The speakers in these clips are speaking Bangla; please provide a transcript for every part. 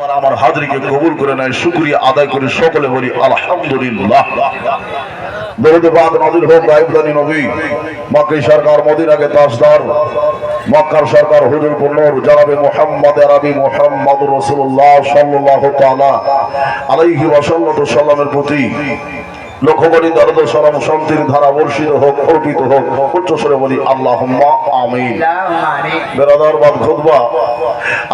আমার হাজিরিকে কবুল করে নেয়, শুকরিয়া আদায় করে সকলে বলি আলহামদুলিল্লাহ। দরুদ পাক নাযিল হোক গায়বদানি নবী, মক্কা সরকার মদিনাকে তাজদার, মক্কার সরকার হুজুর নূর জনাবে মুহাম্মদ আরবি মুহাম্মদুর রাসূলুল্লাহ সাল্লাল্লাহু তাআলা আলাইহি ওয়াসাল্লামের প্রতি লক্ষ কোটি দরুদ সালাম শান্তির ধারা বর্ষিত হোক, অর্পিত হোক। উচ্চ স্বরে বলি আল্লাহুম্মা আমিন। বেরাদার বাদ খুতবা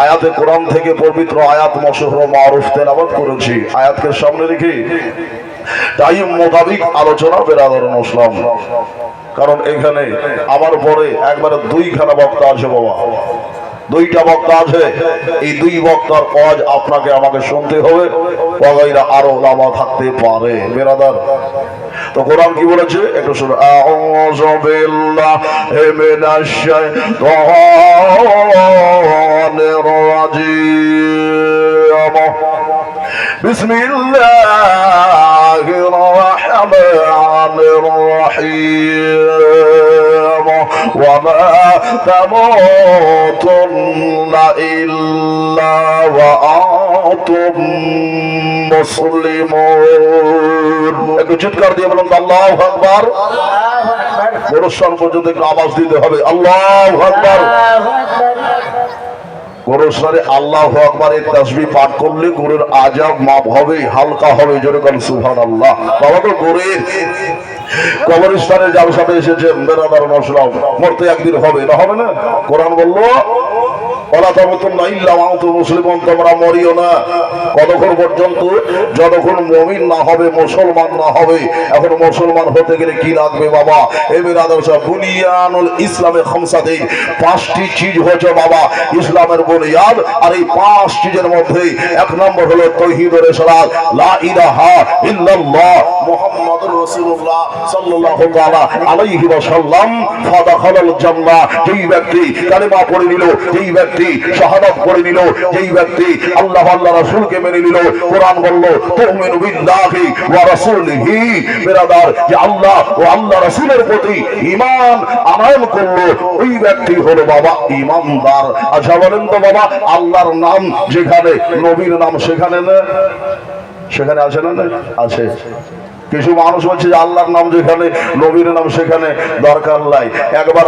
আয়াতে কোরআন থেকে পবিত্র আয়াত মশহুর মারুফ তেলাওয়াত করেছি। আয়াতকে সামনে রেখে টাইম মোতাবিক আলোচনা বেরাদার মুসলিম, কারণ এখানে আমার পরে একবারে দুইখানা বক্তা আছে বাবা, দুইটা বক্তা আছে। এই দুই বক্তার কাজ আপনাকে আমাকে শুনতে হবে, ওয়াগাইরা আরো লামা থাকতে পারে বেরাদার। তো কোরআন কি বলেছে একটু শুনো। আউযু বিল্লাহি মিনাশ শাইতানির রাজীম। বিসমিল্লাহির রাহমানির রহিম। ওয়া মা তামুতুন্না ইল্লা ওয়া আনতুম মুসলিমুন। একটু চিৎকার দিয়ে বলুন আল্লাহু আকবার। গোরস্থান পর্যন্ত একটু আওয়াজ দিতে হবে আল্লাহু আকবার। গোরস্থানে আল্লাহু আকবারের তাসবিহ পাঠ করলে গোরের আযাব মাফ হবে, হালকা হবে। জোরে বলুন সুবহানাল্লাহ। বাবা তো গোরের কবরস্থানে যার সাথে এসেছেন বেরাদার মুসলিম, মরতে একদিন হবে, না হবে না? কোরআন বলল ওয়ালা তামুতুন্না ইল্লা ওয়া আনতুম মুসলিমুন, তোমরা মরিও না কতক্ষণ পর্যন্ত যতক্ষণ মুমিন না হবে, মুসলমান না হবে। এখন মুসলমান হতে গেলে কি লাগবে বাবা? এ বেরাদার সাহেব, বুনিয়ানুল ইসলামে খামসাতিন, পাঁচটি চিজ হচ্ছে বাবা ইসলামের বুনিয়াদ। আর এই পাঁচ চিজের মধ্যে এক নম্বর হলো তাওহীদ ও রিসালাত, লা ইলাহা ইল্লাল্লাহ মুহাম্মাদুর রাসূলুল্লাহ সাল্লাল্লাহু তাআলা আলাইহি ওয়াসাল্লাম। ফাদাখালাল জান্নাহ, যেই ব্যক্তি কালেমা পড়ে নিল, যেই ব্যক্তি শাহাদাত পড়ে নিল, যেই ব্যক্তি আল্লাহ আল্লাহ রাসূলকে মেনে নিল। কোরআন বলল তুমিনু বিল্লাহি ওয়া রাসূলিহি, বেরাদার যে আল্লাহ ও আল্লাহ রাসূলের প্রতি ঈমান আনয়ন করলো, ওই ব্যক্তি হলো বাবা ঈমানদার। আচ্ছা বলেন তো বাবা, আল্লাহর নাম যেখানে, নবীর নাম সেখানে না? সেখানে আছে না? আছে। কিছু মানুষ বলছে যে আল্লাহর নাম যেখানে, নবীর নাম সেখানে, দরকার নাই। একবার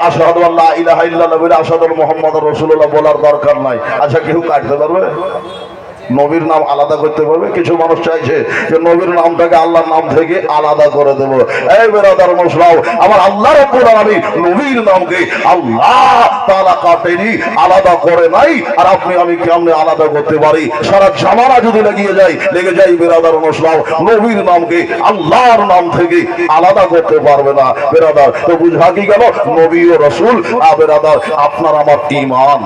আশহাদু আল্লা ইলাহা ইল্লাল্লাহ বলে আশহাদু মুহাম্মাদুর রাসূলুল্লাহ বলার দরকার নাই। আচ্ছা কেউ কাটতে পারবে? নবীর নাম আলাদা করতে পারবে? কিছু মানুষ চাইছে যে নবীর নামটাকে আল্লাহর নাম থেকে আলাদা করে দেব। এই বেরাদার মুসলিম, আমার আল্লাহ রাব্বুল আলামিন নবীর নামকে আল্লাহ তাআলা কাটেনি, আলাদা করে নাই। আর আপনি আমি কেমনে আলাদা করতে পারি? সারা জামানা যদি লেগে যায় বেরাদার মুসলিম, নবীর নামকে আল্লাহর নাম থেকে আলাদা করতে পারবে না বেরাদার। তো বুঝা কি গেল? নবী ও রাসূল বেরাদার আপনার আমার ঈমান,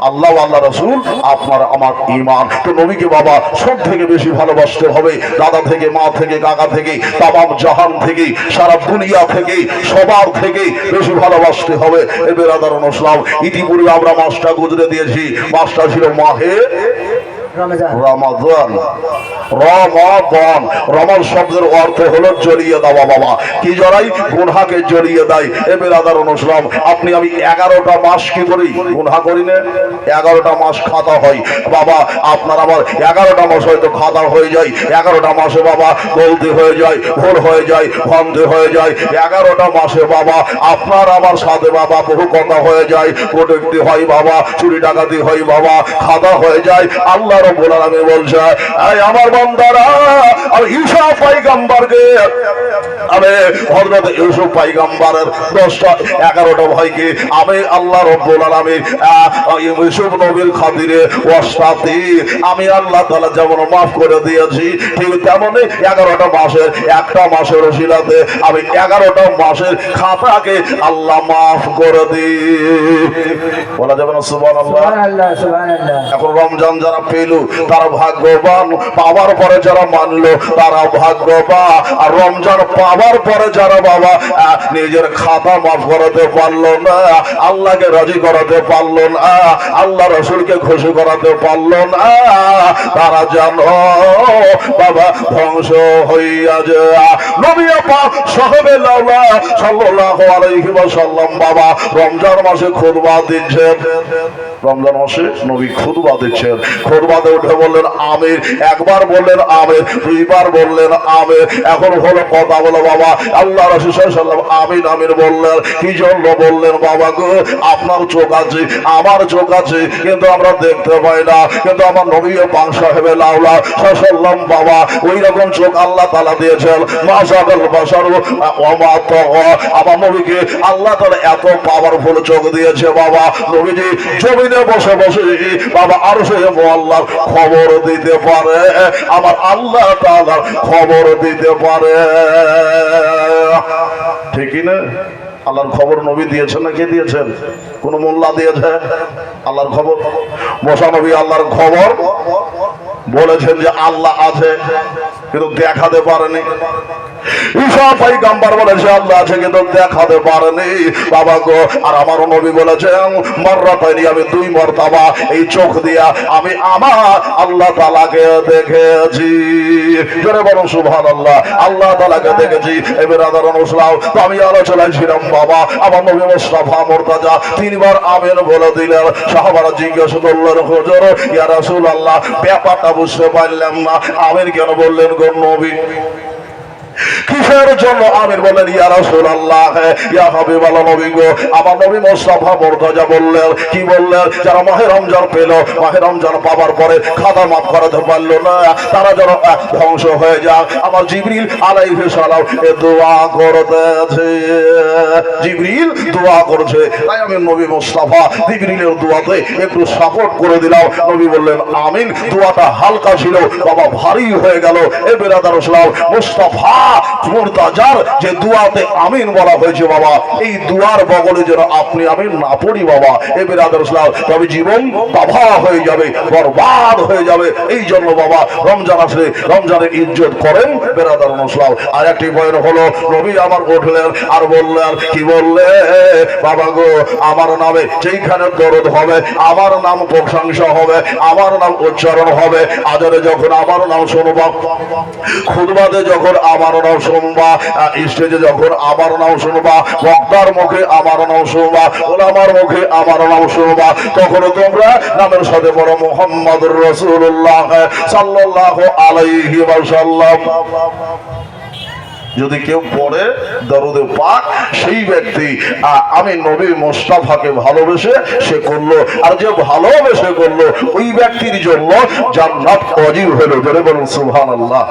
আল্লাহ আল্লাহ রাসূল আপনার আমার ঈমান। তো নবীকে বাবা সব থেকে বেশি ভালোবাসতে হবে, দাদা থেকে, মা থেকে, কাকা থেকে, তামাম জাহান থেকে, সারা দুনিয়া থেকে, সবার থেকে বেশি ভালোবাসতে হবে। এ বেরাদার মুসলিম, ইতিপূর্বে আমরা মাসটা গুজরে দিয়েছি, মাসটা ছিল মাহে রমাদান। রমাদান, রমাল শব্দের অর্থ হলো জড়িয়ে দেওয়া বাবা। কি জড়াই? গুনহাকে জড়িয়ে দেয়। এ বেরাদার মুসলিম, আপনি আমি 11টা মাস কি করি? গুনহা করি না? 11টা মাস খাতা হয় বাবা। আপনার আমার 11টা মাস হয়তো খাতা হয়ে যায়, 11টা মাসে বাবা গলতি হয়ে যায়, ভুল হয়ে যায়, ভ্রান্তি হয়ে যায়। 11টা মাসে বাবা আপনার আমার সাথে বাবা বহু কথা হয়ে যায়, কটূক্তি হয় বাবা, চুরি ডাকাতি হয় বাবা, খাতা হয়ে যায়। আল্লাহ রাব্বুল আলামিন বলছে, এই আমার বান্দারা, আমি ঈসা পয়গম্বরকে, আমি হযরত ইউসুফ পয়গম্বরের 10টা 11টা ভাইকে আমি আল্লাহ রাব্বুল আলামিন ইউসুফ নবীর খাতিরে ওয়াসতাতি আমি আল্লাহ তাআলা যেমন maaf করে দিয়েছি, ঠিক তেমনি 11টা মাসের একটা মাসের ওসিলাতে আমি 11টা মাসের খাতাকে আল্লাহ maaf করে দিই। বলা যাবে না সুবহানাল্লাহ? সুবহানাল্লাহ, সুবহানাল্লাহ। এখন রমজান যারা পেল তারা ভাগ্যবান, পাওয়ার পরে যারা মানলো তারা ভাগ্যবান। আর রমজান পাওয়ার পরে যারা বাবা নিজের খাতা মাফ করাতে পারলো না, আল্লাহকে রাজি করাতে পারলো না, আল্লাহ রাসূলকে খুশি করাতে পারলো না, তারা জানো বাবা ধ্বংস হইয়া যায়। নবী পাক সাহাবে লাউলা সাল্লাল্লাহু আলাইহি ওয়াসাল্লাম বাবা রমজান মাসে খুতবা দিচ্ছেন। রমজান মাসে নবী খুতবা দিচ্ছেন, খুতবাতে উঠে বললেন আমির, একবার বললেন আমির, দুইবার বললেন আমির। এখন হলো কথা বলো বাবা, আল্লাহ রাসূল সাল্লাল্লাহু আলাইহি ওয়াসাল্লাম আমিন আমিন বললেন। কি জন্য বললেন? বাবা গো, আপনার চোখ আছে, আমার চোখ আছে, কিন্তু আমরা দেখতে পাই না। কিন্তু আমার নবী পাক সাহেবে লাউলা সাল্লাম বাবা ওই রকম চোখ আল্লাহ তাআলা দিয়েছেন। মাশাআল বাশার ওয়া মা তাগা, আমার নবীকে আল্লাহ তাআলা এত পাওয়ারফুল চোখ দিয়েছে বাবা, নবীজি জমিনে বসে বসে বাবা আরশে আল্লাহর খবর দিতে পারে, আমার আল্লাহ তাআলার খবর দিতে পারে। ঠিকই না? আল্লাহর খবর নবী দিয়েছেন না কে দিয়েছেন? কোন মোল্লা দিয়েছে? আল্লাহর খবর মশা নবী আল্লাহর খবর বলেছেন যে আল্লাহ আছে, কিন্তু দেখাতে পারেনি। ঈসা পয়গম্বর বলেছে আল্লাহ আছে, কিন্তু দেখাতে পারেনি বাবা গো। আর আমার নবী বলেছেন মাররাতাইনি, আমি দুই মর্তবা এই চোখ দিয়া আমি আমার আল্লাহ তাআলাকে দেখেছি। জোরে বলুন সুবহানাল্লাহ। আল্লাহ তাআলাকে দেখেছি। এবার আদারণ উসলাও তো আমি আলোচনায় ছিলাম বাবা, আমার নবী মুস্তাফা মুর্তাজা তিনবার আমিন বলে দিলেন। সাহাবারা জিজ্ঞাসা করলেন হুজুর ইয়া রাসূলুল্লাহ, ব্যাপারটা বুঝতে পারলাম না, আমিন কেন বললেন গো নবী? কিসের জন্য আমির বলেন? ইয়া রাসূলুল্লাহ, ইয়া হাবিবাল্লাহ নবী গো, আমার নবী মুস্তাফা মুর্তাজা বললেন, কি বললেন? যারা মাহে রমজান পেল, মাহে রমজান পাওয়ার পরে খাতা মাফ করাতে পারলো না, তারা যেন ধ্বংস হয়ে যায়। আমার জিবরিল আলাইহিস সালাম দোয়া করতেছে, জিবরিল দোয়া করছে, তাই আমি নবী মুস্তাফা জিবরিলের দোয়াতে একটু সাপোর্ট করে দিলাম। নবী বললেন আমিন। দোয়াটা হালকা ছিল বাবা, ভারী হয়ে গেল। এ বেরাদার ইসলাম, মুস্তাফা মুর্তাজার যে দুয়াতে আমিন বলা হয়েছে বাবা, এই দুয়ার বগলে যেন আপনি আমিন না পড়ি বাবা, এ বেরাদার ইসলাম, তবে জীবন তাবাহ হয়ে যাবে, বরবাদ হয়ে যাবে। এই জন্য বাবা রমজান আসলে রমজানের ইজ্জত করেন বেরাদার ইসলাম। আর একটি বয়ান হলো, নবী আমার উঠলেন আর বললেন, কি বললে বাবা গো, আমার নামে যেইখানে দরদ হবে, আমার নাম প্রশংসা হবে, আমার নাম উচ্চারণ হবে, আজানে যখন আমার নাম শুনবা, খুতবাতে যখন আমার নাম শুনবা, স্টেজে যখন আমার নাম শুনবা, বক্তার মুখে আমার নাম শুনবা, ওলামার মুখে আমার নাম শুনবা, তখন তোমরা নামের সাথে বড় মুহাম্মদুর রাসূলুল্লাহ সাল্লাল্লাহু আলাইহি ওয়াসাল্লাম। যদি কেউ পড়ে দরুদে পাক, সেই ব্যক্তি আমি নবী মুস্তাফাকে ভালোবেসে সে করলো, আর যে ভালোবেসে করলো ওই ব্যক্তির জন্য জান্নাত ওয়াজিব হলো। বলে বলুন সুবহানাল্লাহ।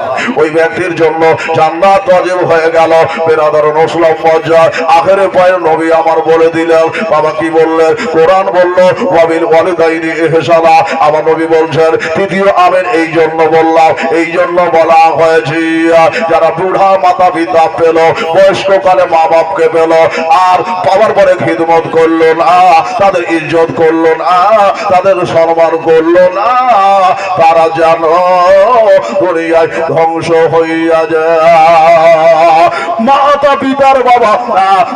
ওই ব্যক্তির জন্য জান্নাত ওয়াজিব হয়ে গেল। বেরাদারুন ইসলাম মজ্জা আখেরে পায় নবী আমার বলে দিলেন বাবা, কি বললেন? কোরআন বললো ওয়াবিল ওয়ালিদাইনি ইহসানা, আমার নবী বলছেন তৃতীয় আমিন এই জন্য বললাম, এই জন্য বলা হয়েছে যারা বুড়া মাতা পিতা পেল, বয়স্ককালে মা বাপকে পেল, আর পাওয়ার পরে খিদমত করলো না, তাদের ইজ্জত করলো না, তাদের সম্মান করলো না, তারা যেন দুনিয়ায় ধ্বংস হইয়া যায়। মাতা পিতার বাবা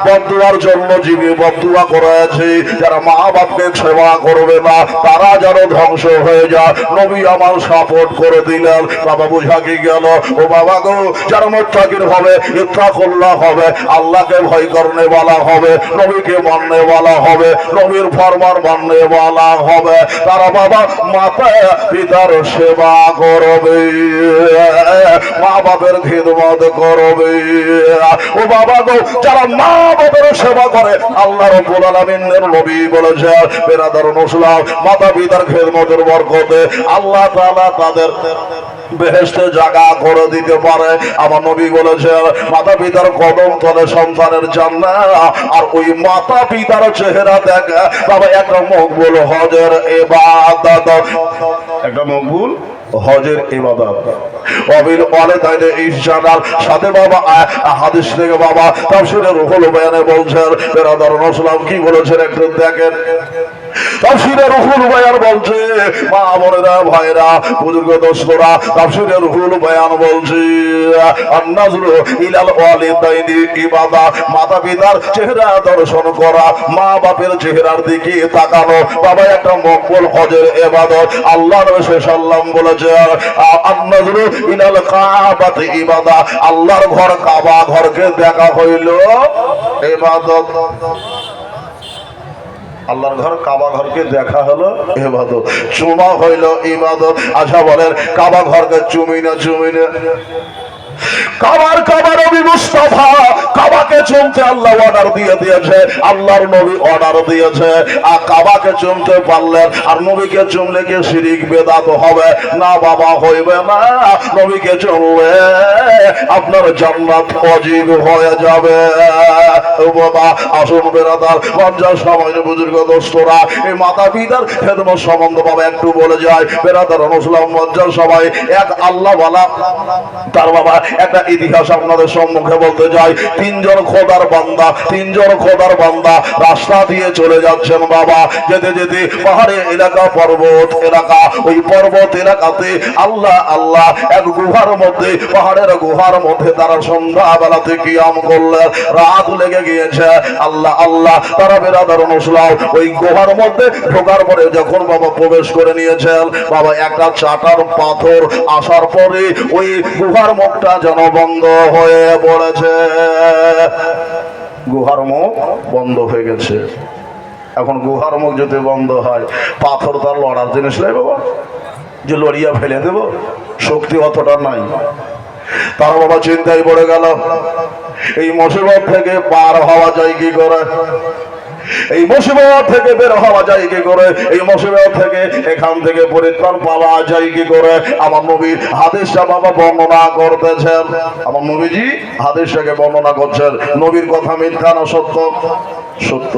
বদুয়ার জন্য জীবী বদুয়া করেছে, যারা মা বাপকে সেবা করবে না তারা যেন ধ্বংস হয়ে যায়। নবী আমার সাপোর্ট করে দিলেন বাবা। বুঝা কি গেল? ও বাবা গো, যারা মুত্তাকিন হবে, ইত্তাকুল্লাহ হবে, আল্লাহকে ভয় করনে বলা হবে, নবীকে মাননে বলা হবে, নবীর ফরমান মাননে বলা হবে, তারা বাবা মাতা পিতার সেবা করবে, মা বাপের খিদমত করবে। ও বাবা গো, যারা মা বাপের সেবা করে, আল্লাহ রাব্বুল আলামিনের নবী বলেছেন বেরাদারুন ইসলাম, মাতা পিতার খিদমতের বরকতে আল্লাহ তাআলা তাদের বেহেশতে জায়গা করে দিতে পারে। আমার নবী বলেছেন মাতা পিতার কদম তলে সন্তানের জান্নাত, আর ওই মাতা পিতার চেহারা দেখা বাবা একটা মকবুল হজের ইবাদত, একটা মকবুল হজের ইবাদত। ওয়াবিল ওয়ালিদাইনি ইহসানার সাথে বাবা হাদিস থেকে বাবা তাফসীরে রুহুল বয়ানে বলছেন বেরাদারুন ইসলাম কি বলেছেন একটু দেখেন। তাফসীরে রুহুল বয়ান বলছে, মা বোনেরা ভাইরা বুজুর্গ দোস্তরা, তাফসীরে রুহুল বয়ান বলছে আন-নাজরু ইলাল ওয়ালিদাইনি ইবাদা, মাতা পিতার চেহারা দর্শন করা, মা বাপের চেহারার দিকে তাকানো বাবা একটা মকবুল হজের ইবাদত। আল্লাহ নবী সাল্লাল্লাহু বলেছে আন-নাজরু ইলাল কাবাতি ইবাদা, আল্লাহর ঘর কাবা ঘরকে দেখা হইল ইবাদত। আল্লাহর ঘর কাবা ঘরকে দেখা হলো ইবাদত, চুমা হইল ইবাদত। আচ্ছা বলেন কাবা ঘরকে চুমি না চুমি না? কাবার নবী মুস্তাফা কাবাকে চুমতে আল্লাহ অর্ডার দিয়ে দিয়েছে, আল্লাহর নবী অর্ডার দিয়েছে। আর কাবাকে চুমতে পারলেন আর নবীকে চুমলে কি শিরিক বেদাত হবে? না বাবা, হইবে না। নবীকে চুমলে আপনার জান্নাত ওয়াজিব হয়ে যাবে। ও বাবা আসুন বেরাদার লজ্জার সময় বুজুর্গ দোস্তরা এই মাতা পিতার খেদমত সম্বন্ধে বাবা একটু বলে যায়। বেরাদার মুসলিম লজ্জার সময় এক আল্লাহ ওয়ালা তার বাবা একটা ইতিহাস আপনাদের সম্মুখে বলতে যাই। তিনজন খোদার বান্দা রাস্তা দিয়ে চলে যাচ্ছেন বাবা। যেতে যেতে পাহাড়ে এলাকা, পর্বত এলাকা, ওই পর্বত এলাকাতে আল্লাহ এক গুহার মধ্যে, পাহাড়ের গুহার মধ্যে তারা সন্ধ্যা বেলাতে কিয়াম করলেন। রাত লেগে গিয়েছে। আল্লাহ তারা বেরাদার মুসলিম ওই গুহার মধ্যে ঢোকার পরে যখন বাবা প্রবেশ করে নিয়েছেন বাবা, একটা চাটার পাথর আসার পরে ওই গুহার মুখটা যেন বন্ধ হয়ে পড়েছে। গুহার মুখ বন্ধ হয়ে গেছে। এখন গুহার মুখ যদি বন্ধ হয়, পাথর তার লড়ার জিনিস নাই বাবা, যে লড়িয়া ফেলে দেব, শক্তি অতটা নাই। তারা বাবা চিন্তায় পড়ে গেল এই মুসিবত থেকে পার হওয়া যায় কি করে, এই মুসিবত থেকে বের হওয়া যায় কি করে, এই মুসিবত থেকে এখান থেকে পরিত্রাণ পাওয়া যায় কি করে। আমার নবীর হাদিসটা বাবা বর্ণনা করতেছেন, আমার নবীজি হাদিসটাকে বর্ণনা করছেন। নবীর কথা মিথ্যা না সত্য? সত্য।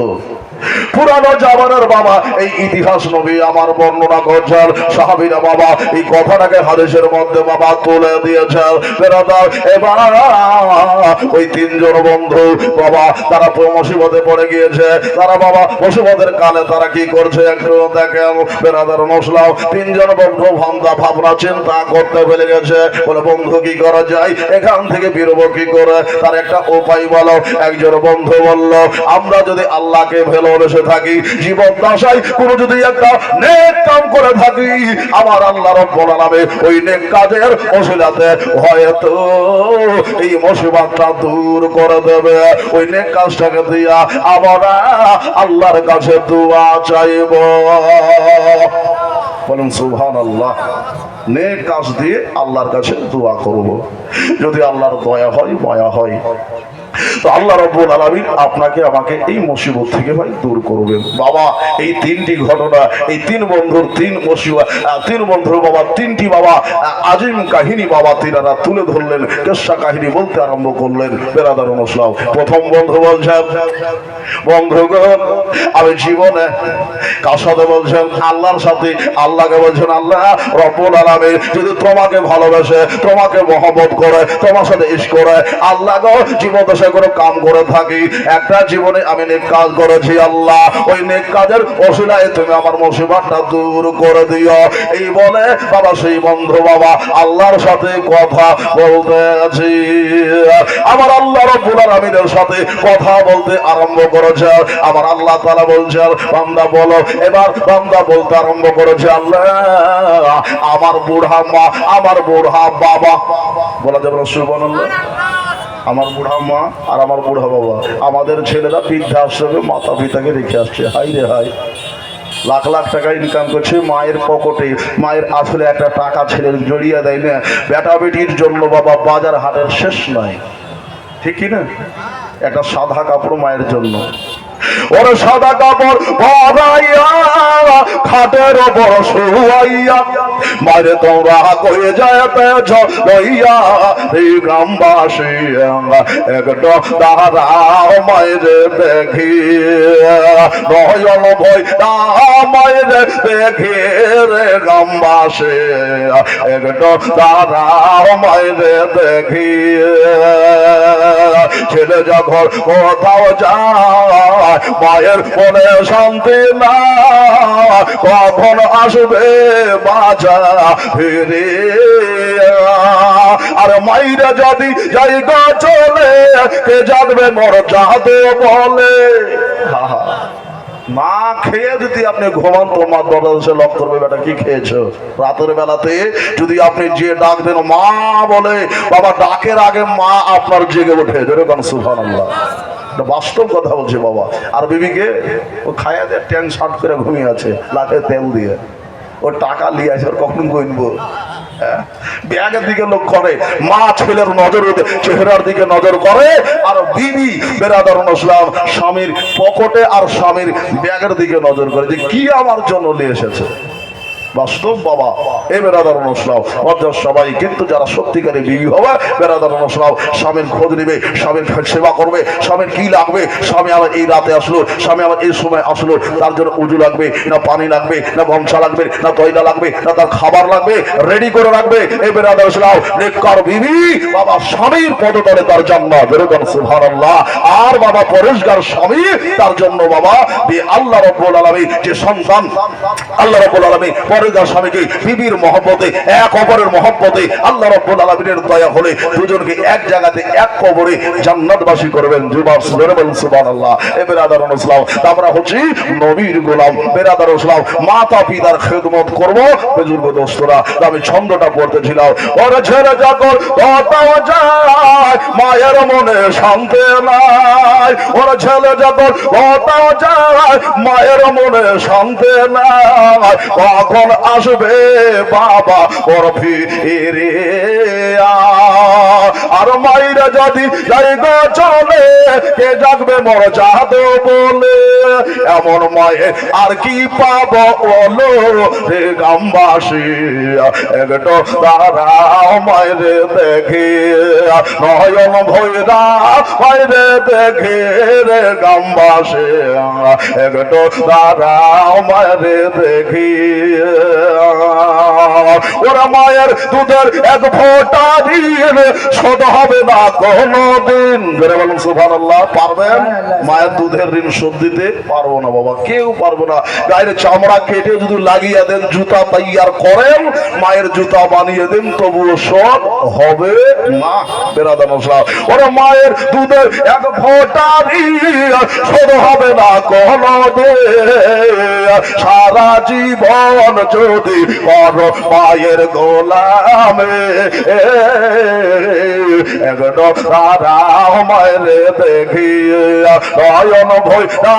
পুরানো জামানার বাবা এই ইতিহাস নবী আমার বর্ণনা করছেন। সাহাবীরা বাবা এই কথাটাকে হাদিসের মধ্যে বাবা তুলে দিয়েছেন। এবার ওই তিনজন বন্ধু বাবা তারা মুসিবতে পড়ে গিয়েছে। তারা বাবা মুসিবতের কালে তারা কি করছে একটু দেখেন। বেরাদার মুসলিম তিনজন বন্ধু ভাবনা চিন্তা করতে ফেলে গেছে। বলে বন্ধু কি করা যায়, এখান থেকে বেরোবো কি করে, তার একটা উপায় বলো। একজন বন্ধু বলল আমরা যদি আল্লাহকে ভালোবেসে থাকি, জীবন দশায় কোনো যদি একটা নেক কাম করে থাকি, আমার আল্লাহ রাব্বুল আলামিন ওই নেক কাজের ওসিলাতে হয়তো এই মুসিবতটা দূর করে দেবে। ওই নেক কাজটাকে দিয়া আমরা আল্লাহর কাছে দোয়া চাইব। বলুন সুবহানাল্লাহ। নেক কাজ দিয়ে আল্লাহর কাছে দোয়া করব, যদি আল্লাহর দয়া হয় মায়া হয় তো আল্লাহ রাব্বুল আলামিন আপনাকে আমাকে এই মুসিবত থেকে ভাই দূর করবেন। বাবা এই তিনটি ঘটনা, এই তিন বন্ধুর তিন বন্ধুর বাবা তিনটি বাবা আজিম কাহিনী বাবা তিনারা তুলে ধরলেন, কেসা কাহিনী বলতে আরম্ভ করলেন। বেরাদার মুসলিম প্রথম বন্ধু বলছেন, বন্ধুগণ আমি জীবনে কার সাথে বলছেন, আল্লাহর সাথে। আল্লাহকে বলছেন আল্লাহ রাব্বুল আলামিন যদি তোমাকে ভালোবাসে, তোমাকে মহব্বত করে, তোমার সাথে ইশক করে, আল্লাহ গো জীবন কোনো কাম করে থাকি, একটা জীবনে আমি নেক কাজ করেছি, আল্লাহ ওই নেক কাজের ওসিলায় তুমি আমার মুসিবতটা দূর করে দিও। এই বলে বাবা সেই বন্ধু বাবা আল্লাহর সাথে কথা বলতে আছি। আমার আল্লাহ রাব্বুল আলামিনের সাথে কথা বলতে আরম্ভ করেছে। আমার আল্লাহ তাআলা বলছেন বান্দা বলো। এবার বান্দা বলতে আরম্ভ করেছে আল্লাহ আমার বুড়া মা, আমার বুড়া বাবা, বলা যাবে না সুবহানাল্লাহ, আমার বুড়া মা আর আমার বুড়া বাবা, আমাদের ছেলেরা বৃদ্ধাশ্রমে মাতা পিতাকে রেখে আসছে। হাই রে হাই, লাখ লাখ টাকা ইনকাম করছে মায়ের পকেটে। মায়ের আসলে একটা টাকা ছেলের জড়িয়ে দেয় না। বেটা বেটির জন্য বাবা বাজার হাটের শেষ নাই, ঠিক কি না? একটা সাদা কাপড় মায়ের জন্য, ওরে সাদা কাপড় পরাইয়া খাটের ওপর শুয়াইয়া মারে তোমরা কয়ে যাইতে লইয়া এই গ্রামবাসী একটু দাঁড়াও মায়েরে দেখি, নয়ন ভয় না মায়েরে দেখি রে গ্রামবাসী একটু দাঁড়াও মায়েরে দেখি। ছেলে যখন কোথাও যায় মায়ের মনে শান্তি না, কখন আসবে বাজা ফিরে। আর মাইরা যদি জায়গা চলে কে জানবে মোর জাদু বলে। মা খেয়ে যদি আপনি ঘুমান তোমার দরজা লক করবে, বেটা কি খেয়েছো? রাতের বেলাতে যদি আপনি যে ডাক দেন মা বলে, বাবা ডাকের আগে মা আপনার জেগে ওঠে। যেরকম সুবহানাল্লাহ। বাস্তব কথা বলছে বাবা। আর বিবিকে ও খায়া দিয়ে ট্যাং শার্ট করে ঘুমিয়ে আছে লাখে তেল দিয়ে, ও টাকা নিয়ে আসে, ওর কখন গইনবো? ব্যাগের দিকে লক্ষ্য করে, মা ছেলের নজর চেহারার দিকে নজর করে, আর বিবি বেরাদার মুসলাম স্বামীর পকেটে আর স্বামীর ব্যাগের দিকে নজর করে যে কি আমার জন্য নিয়ে এসেছে। বাস্তব বাবা। এই বেরাদার মুসলাম অর্থাৎ সবাই কিন্তু যারা সত্যিকারে বিবি হবে বেরাদার মুসলাম স্বামীর খোঁজ নেবে, স্বামীর সেবা করবে, স্বামীর কি লাগবে, স্বামী আমার এই রাতে আসলো, স্বামী আমার এই সময় আসলো, তার জন্য উজু লাগবে না পানি লাগবে না গামছা লাগবে না তয়লা লাগবে না তার খাবার লাগবে, রেডি করে রাখবে। এই বেরাদার মুসলাম নেককার বিবি বাবা স্বামীর পদতলে তার জান্নাত, বেরোবেন সুবহানাল্লাহ। আর বাবা পরেশগার স্বামী তার জন্য বাবা আল্লাহ রাব্বুল আলামিন যে সন্তান, আল্লাহ রাব্বুল আলামিন পরেশগার স্বামীকে বিবির মহব্বতে এক অপরের মহব্বতে আল্লাহ রাব্বুল আলামিনের দয়া হলে দুজনকে এক জায়গাতে এক কবরে জান্নাতবাসী করবেন। যুবক বলেন সুবহানাল্লাহ। এ বেরাদার ইসলাম আমরা হচ্ছি নবীর গোলাম, বেরাদার ইসলাম মাতা পিতার খেদমত করব। বুজুর্গ দোস্তরা আমি ছন্দটা পড়তেছিলাম, ওরে ছেড়ে যখন কথাও যায় মায়ের মনে শান্তি নাই, ওরে ছেলে যখন কথাও যায় মায়ের মনে শান্তি নাই, কখন আসবে বাবা ওর ফিরে আর মায়েরা যদি জায়গা চলে কে জাগবে মোর জাদু বলে, এমন মায়ের আর কি পাবো বলো রে গ্রামবাসী, একটু দাঁড়াও মায়েরে দেখে নয়ন ভৈরা মায়েরে দেখে রে গ্রামবাসী, একটু দাঁড়াও মায়েরে দেখি। ওরা মায়ের দুধের এক ফোঁটা দিয়ে শোধ হবে না কোনদিন। বলুন সুবহানাল্লাহ। পারবেন? মায়ের দুধের ঋণ শোধ দিতে পারবো না বাবা, কেউ পারবো না। গায়ের চামড়া কেটে যদি লাগিয়ে দেন, জুতা তৈয়ার করেন, মায়ের জুতা বানিয়ে দেন, তবুও শোধ হবে না। বেরাদার মুসলাম ওরা মায়ের দুধের এক ফোঁটা দিয়ে শোধ হবে না কোনদিন। সারা জীবন যদি করো মায়ের গোলামে, একটু দাঁড়াও মায়েরে দেখি নয়ন ভৈরা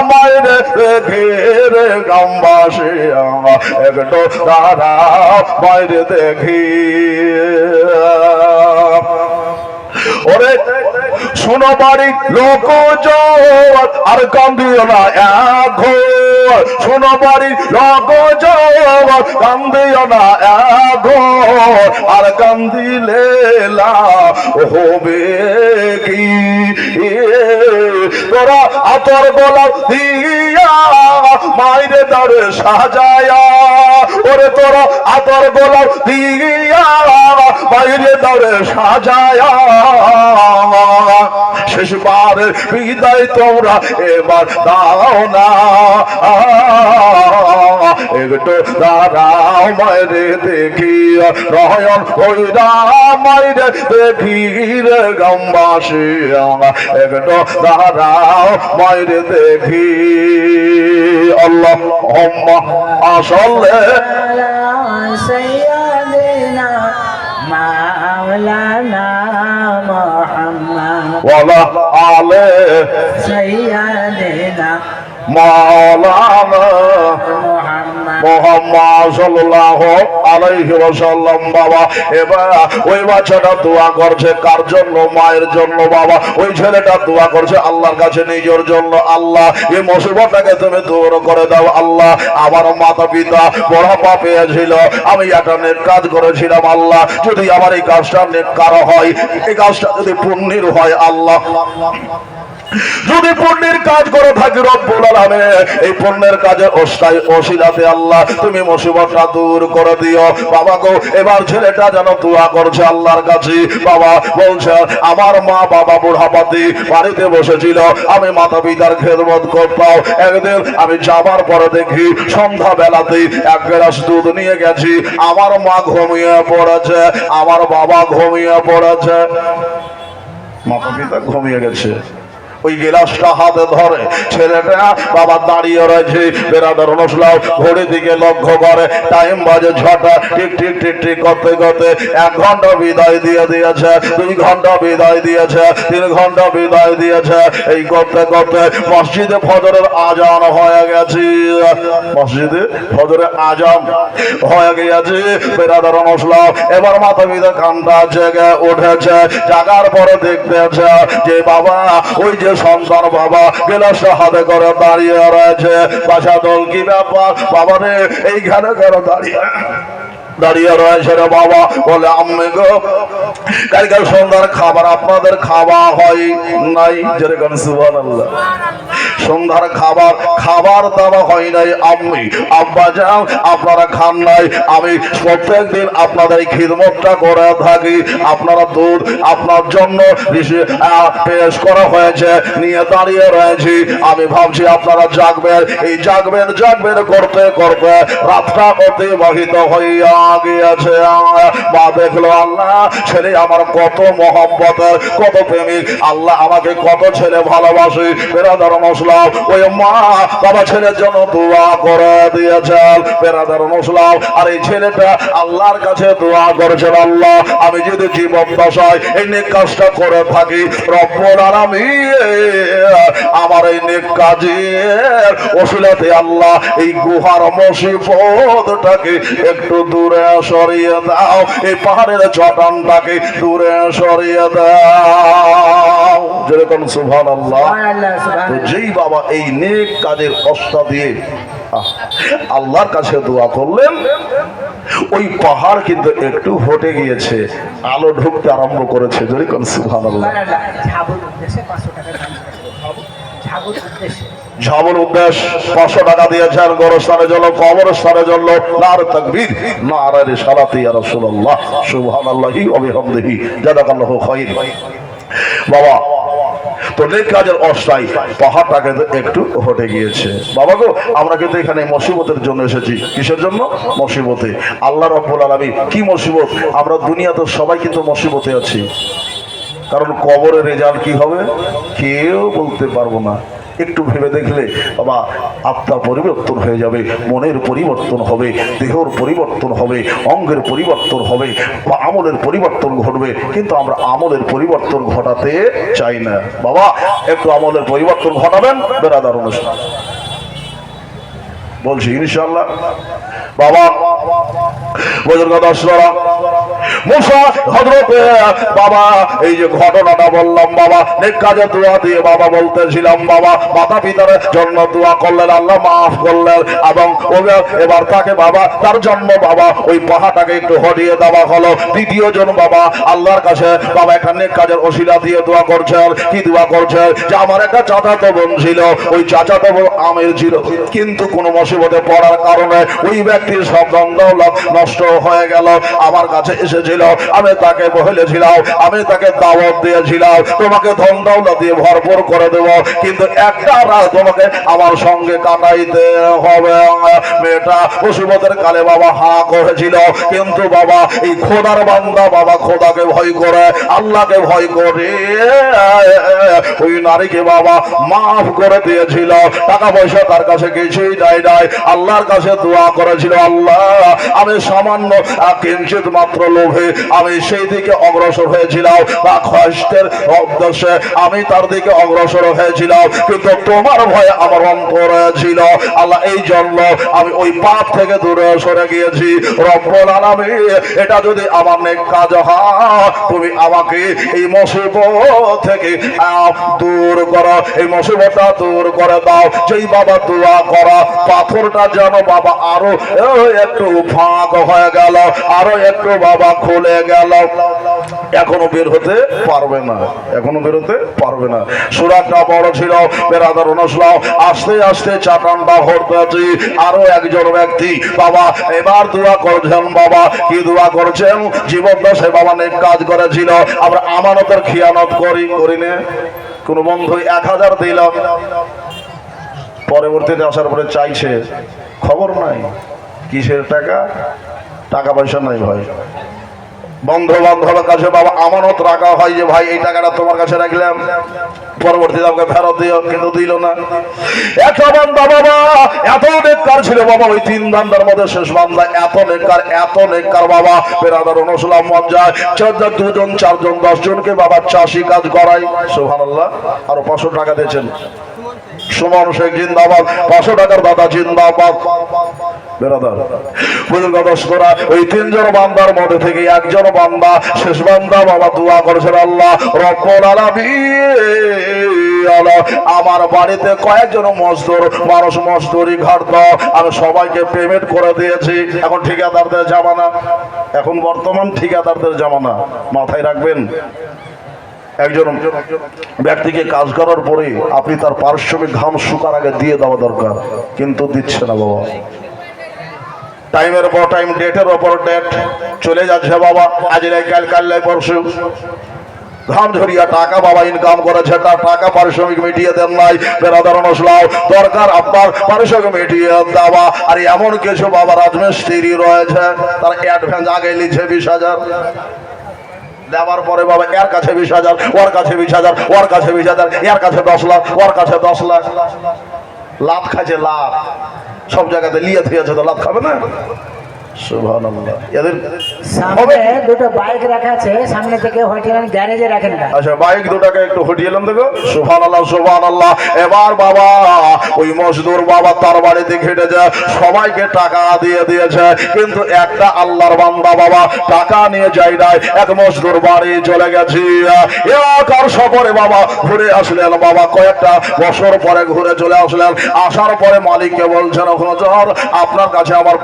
মায়েরে দেখি রে গ্রামবাসী, একটু দাঁড়াও মায়েরে দেখি। ওরে শোনো বাড়ি লোক আর কান্দিও না এখন, শোনো বাড়ি লোক কান্দিও না এখন, আর কান্দিলে হবে কি তোরা আতর গোলাপ দিয়া মাইরে দাঁড়ে সাজায়া, ওরে তোরা আতর গোলাপ দিয়া মাইরে দাঁড়ে সাজায়া, শেষবার বিদায় তোমরা এবার দাও না, একটু দাঁড়াও মায়েরে দেখি নয়ন ভৈরা মায়েরে দেখি রে গ্রামবাসী, একটু দাঁড়াও মায়েরে দেখি। আল্লাহুম্মা সাল্লি সাইয়্যিদিনা মাওলানা মুহাম্মদ ওয়া আলা আলি সাইয়্যিদিনা মাওলানা মুহাম্মদ সাল্লাল্লাহু আলাইহি ওয়াসাল্লাম। বাবা এবার ওই বাচ্চাটা দোয়া করছে কার জন্য? মায়ের জন্য। বাবা ওই ছেলেটা দোয়া করছে আল্লাহর কাছে নিজের জন্য, আল্লাহ এই মুসিবতটাকে তুমি দূর করে দাও। আল্লাহ আমার মাতা পিতা বড় পাপে ছিল, আমি একটা নেক কাজ করেছিলাম, আল্লাহ যদি আমার এই কাজটা নেককার হয়, এই কাজটা যদি পুণ্যের হয়, আল্লাহ যদি পুণ্যের কাজ করে থাকি রব্বুল আলামিন এই পুণ্যের কাজে ওসিলাতে আল্লাহ তুমি মুসিবতটা দূর করে দিও। বাবা গো এবার ছেলেটা যেন দোয়া করছে আল্লাহর কাছে। বাবা বলছে আমার মা বাবা বুড়াপাতি বাড়িতে বসেছিল, আমি মাতা পিতার খেদমত করতাম। একদিন আমি যাবার পরে দেখি সন্ধ্যা বেলাতে এক গ্লাস দুধ নিয়ে গেছি, আমার মা ঘুমিয়ে পড়েছে, আমার বাবা ঘুমিয়ে পড়েছে, মাতা পিতা ঘুমিয়ে গেছে। ওই গিলাসটা হাতে ধরে ছেলেটা বাবা দাঁড়িয়ে রয়েছে। বেরাদার অনুসলাম ঘড়ি দিকে লক্ষ্য করে, টাইম বাজে 6টা। ঠিক ঠিক ঠিক ঠিক করতে করতে 1 ঘন্টা বিদায় দিয়ে দিয়েছে, 2 ঘন্টা বিদায় দিয়েছে, 3 ঘন্টা বিদায় দিয়েছে। এই করতে করতে মসজিদে ফজরের আজান হয়ে গেছে, মসজিদে ফজরের আজান হয়ে গিয়েছে। বেরাদার অনুসলাম এবার মাথা পিতা কানটা জেগে উঠেছে। জাগার পরে দেখতেছে যে বাবা ওই যে সন্তান বাবা গেলাসটা হাতে করে দাঁড়িয়ে রয়েছে। বাসা দল কি ব্যাপার বাবা রে, এইখানে কেন দাঁড়িয়ে রয়েছে রে বাবা? বলে আম্মে গো, কালকাল সন্ধ্যার খাবার আপনাদের খাওয়া হয় নাই? যেরকম সুবহানাল্লাহ, সন্ধ্যার খাবার দেওয়া হয় নাই আম্মি আব্বা যান, আপনারা খান নাই। আমি প্রত্যেক দিন আপনাদের এই খিদমতটা করে থাকি। আপনারা দুধ আপনার জন্য পেশ করা হয়েছে, নিয়ে দাঁড়িয়ে রয়েছি। আমি ভাবছি আপনারা জাগবেন, এই জাগবেন জাগবেন করতে করতে রাতটা অতিবাহিত হইয়া গিয়েছে। মা দেখলো আল্লাহ ছেলে আমার কত মহব্বতের, কত প্রেমিক, আল্লাহ আমাকে কত ছেলে ভালোবাসে। বেরাদার মুসলাম ওই মা বাবা ছেলের জন্য দোয়া করে দিয়েছেন। বেরাদার মুসলাম আর এই ছেলেটা আল্লাহর কাছে দোয়া করেছেন, আল্লাহ আমি যদি জীবন দশায় এই নেক কাজটা করে থাকি, রব্বুল আলামিন আমার এই নেক কাজের ওসিলাতে আল্লাহ এই গুহার মুসিবতটাকে একটু দূরে সরিয়ে দাও, এই পাহাড়ের চটানটাকে দূরে সরিয়ে দাও। যেরকম সুবহানাল্লাহ। যেই বাবা এই নেক কাজের অস্তা দিয়ে আল্লাহর কাছে দোয়া করলেন, ওই পাহাড় কিন্তু একটু হটে গিয়েছে, আলো ঢুকতে আরম্ভ করেছে। যেরকম সুবহানাল্লাহ। ঝাবুর উদ্দেশ্য 500 টাকা দিয়েছেন, গোরস্থানের জন্য, কবরস্থানের জন্য। নার তাকবীর, নারে রিসালাতি ইয়া রাসূলুল্লাহ, সুবহানাল্লাহি ওয়া বিহামদিহি, জাযাকাল্লাহু খাইর। বাবা তো নেক কাজের অস্থায়ী পাহাড়টাকে একটু হটে গিয়েছে। বাবা গো, আমরা কিন্তু এখানে মুসিবতের জন্য এসেছি। কিসের জন্য? মুসিবতে। আল্লাহ রাব্বুল আলামিন কি মুসিবত? আমরা দুনিয়াতে সবাই কিন্তু মুসিবতে আছি, কারণ কবরের রেজাল্ট কি হবে কেউ বলতে পারবো না। একটু ভেবে দেখলে বাবা আত্মা পরিবর্তন হয়ে যাবে, মনের পরিবর্তন হবে, দেহর পরিবর্তন হবে, অঙ্গের পরিবর্তন হবে, বা আমলের পরিবর্তন ঘটবে। কিন্তু আমরা আমলের পরিবর্তন ঘটাতে চাই না। বাবা একটু আমলের পরিবর্তন ঘটাবেন বেরাদার অনুষ্ঠান বলছি ইনশাআল্লাহ। বাবা বাবা এই যে ঘটনাটা বললাম, বাবা নেক কাজে দোয়া দিয়ে বাবা বলতেছিলাম, বাবা মাতা পিতার জন্য দোয়া করলেন, আল্লাহ মাফ করলেন, এবং এবার তাকে বাবা তার জন্য বাবা ওই পাহাড়টাকে একটু হটিয়ে দেওয়া হলো। দ্বিতীয় জন বাবা আল্লাহর কাছে বাবা একটা নেক কাজের ওসিলা দিয়ে দোয়া করছেন। কি দোয়া করছেন? যে আমার একটা চাচাতো বোন ছিল, ওই চাচাতো বোন আমের ছিল, কিন্তু কোনো মুসিবতে পড়ার কারণে ওই ব্যক্তির সব দৌলত নষ্ট হয়ে গেল। আমার কাছে এসেছিল, আমি তাকে বলেছিলাম, আমি তাকে দাওয়াত দিয়েছিলাম, তোমাকে ধন দৌলত দিয়ে ভরপুর করে দেব, কিন্তু একটা রাত তোমাকে আমার সঙ্গে কাটাইতে হবে। মেয়েটা মুসিবতের কালে বাবা হা করেছিল, কিন্তু বাবা এই খোদার বান্দা বাবা খোদাকে ভয় করে, আল্লাহকে ভয় করে ওই নারীকে বাবা মাফ করে দিয়েছিল। টাকা পয়সা তার কাছে কিছুই নাই নাই, আল্লাহর কাছে দোয়া করেছিল, আল্লাহ আমি সামান্য কিঞ্চিত মাত্র লোভে আমি সেই দিকে অগ্রসর হয়েছিলাম, বা কষ্টের উদ্দেশ্যে আমি তার দিকে অগ্রসর হয়েছিলাম, কিন্তু তোমার ভয়ে আমার অন্তরে ছিল আল্লাহ, এই জন্য আমি ওই পাপ থেকে দূরে সরে গিয়েছি। রব্বুল আলামিন এটা যদি আমার নেক কাজ হয়, তুমি আমাকে এই মুসিবত থেকে দূর করো, এই মুসিবতটা দূর করে দাও। যেই বাবা দোয়া করা পাথরটা যেন বাবা আরো একটু ফাঁক হয়ে গেল, আরো একটু বাবা খুলে গেল, এখনো বের হতে পারবে না, এখনো বেরোতে পারবে না। সুরাতটা বড় ছিল বেরাদার অনুসলাম, আস্তে আস্তে চাটানটা হরতেছি। আরো একজন ব্যক্তি বাবা এবার দোয়া করছেন, বাবা কি দোয়া করছেন? জীবন দশে বাবা নেক কাজ করেছিল, আমরা আমানতের খিয়ানত করিনি। কোন বন্ধু 1000 দিল, পরবর্তীতে আসার পরে চাইছে, খবর নাই কিসের টাকা, টাকা পয়সা নাই ভাই, বন্ধু বান্ধবের কাছে বাবা আমানত রাখা হয় যে ভাই এই টাকাটা তোমার কাছে রাখলাম, পরবর্তীতে আমাকে ফেরত দিও, কিন্তু দিল না। একটা বান্দা বাবা এত নেককার ছিল বাবা, ওই 3 বান্দার মধ্যে শেষ বান্দা এত নেককার বাবা, বেরাদার অনুসলাম মন যায় 2 জন 4 জন 10 জনকে বাবা চাষি কাজ করাই। সুবহানাল্লাহ। আর 500 টাকা দিয়েছেন। সুমন শেখ জিন্দাবাদ, 500 টাকার দাদা জিন্দাবাদ। বেরাদার বুঝুন দোস্তরা, ওই 3 জন বান্দার মধ্যে থেকে একজন বান্দা শেষ বান্দা বাবা দোয়া করেছেন, আল্লাহ রব্বুল আলামিন আমার বাড়িতে কয়েকজন মজদুর মানুষ মজদুরি ঘাট দাও, আমি সবাইকে পেমেন্ট করে দিয়েছি। এখন ঠিকাদারদের জামানা, এখন বর্তমান ঠিকাদারদের জামানা, মাথায় রাখবেন। একজন ব্যক্তিকে কাজ করার পরে আপনি তার পারিশ্রমিক ঘাম শুকার আগে দিয়ে দেওয়া দরকার, কিন্তু দিচ্ছে না বাবা। টাইমের পর টাইম, ডেটের ওপর ডেট চলে যাচ্ছে বাবা, আজ নাই কাল, কাল নাই পরশু। ঘাম ঝরিয়া টাকা বাবা ইনকাম করেছে, তার টাকা পারিশ্রমিক মিটিয়ে দেন নাই। বেরাদার অনুসলাও দরকার আপনার পারিশ্রমিক মিটিয়ে দেওয়া। আর এমন কিছু বাবা রাজমিস্ত্রি রয়েছে, তার অ্যাডভান্স আগে নিচ্ছে 20,000, দেওয়ার পরে বাবা এর কাছে 20,000, ওর কাছে 20,000, ওর কাছে 20,000, এর কাছে 10 লাখ, ওর কাছে 10 লাখ। লাভ খাচ্ছে, লাভ সব জায়গাতে লিয়ে থিয়েছে, তো লাভ খাবে না? সুবহানাল্লাহ। এদের সামনে দুটো বাইক রাখা আছে, সামনে থেকে হটিয়ে গ্যারেজে রাখেন না। আচ্ছা, বাইক দুটাকে একটু হটিয়ে এলাম দেখো। সুবহানাল্লাহ, সুবহানাল্লাহ। এবার বাবা ওই মজদুর বাবা তার বাড়িতে ঘেটে যায়, সবাইকে টাকা দিয়ে দিয়েছে, কিন্তু একটা আল্লাহর বান্দা বাবা টাকা নিয়ে যায় নাই। এক মজদুর বাড়ি চলে গেছি, এলাকার সফরে বাবা ঘুরে আসলেন বাবা, কয়েকটা বছর পরে ঘুরে চলে আসলেন। আসার পরে মালিককে বলছেন, হুজুর আপনার কাছে আমার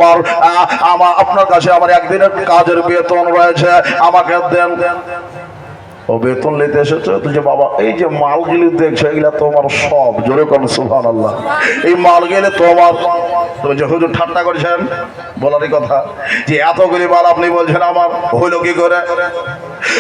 আপনার কাছে আমার একদিনের কাজের বেতন রয়েছে, আমাকে দেন। ও বেতন নিতে এসেছে তো, যে বাবা এই যে মালগুলি দেখছো এগুলা তোমার সব, জোরে কোন সুবহানাল্লাহ, এই মালগুলি তোমার। তুমি যে হুজুর ঠাট্টা করছেন, বলারই কথা যে এতগুলি মাল আপনি বলছেন আমার, হইল কি করে?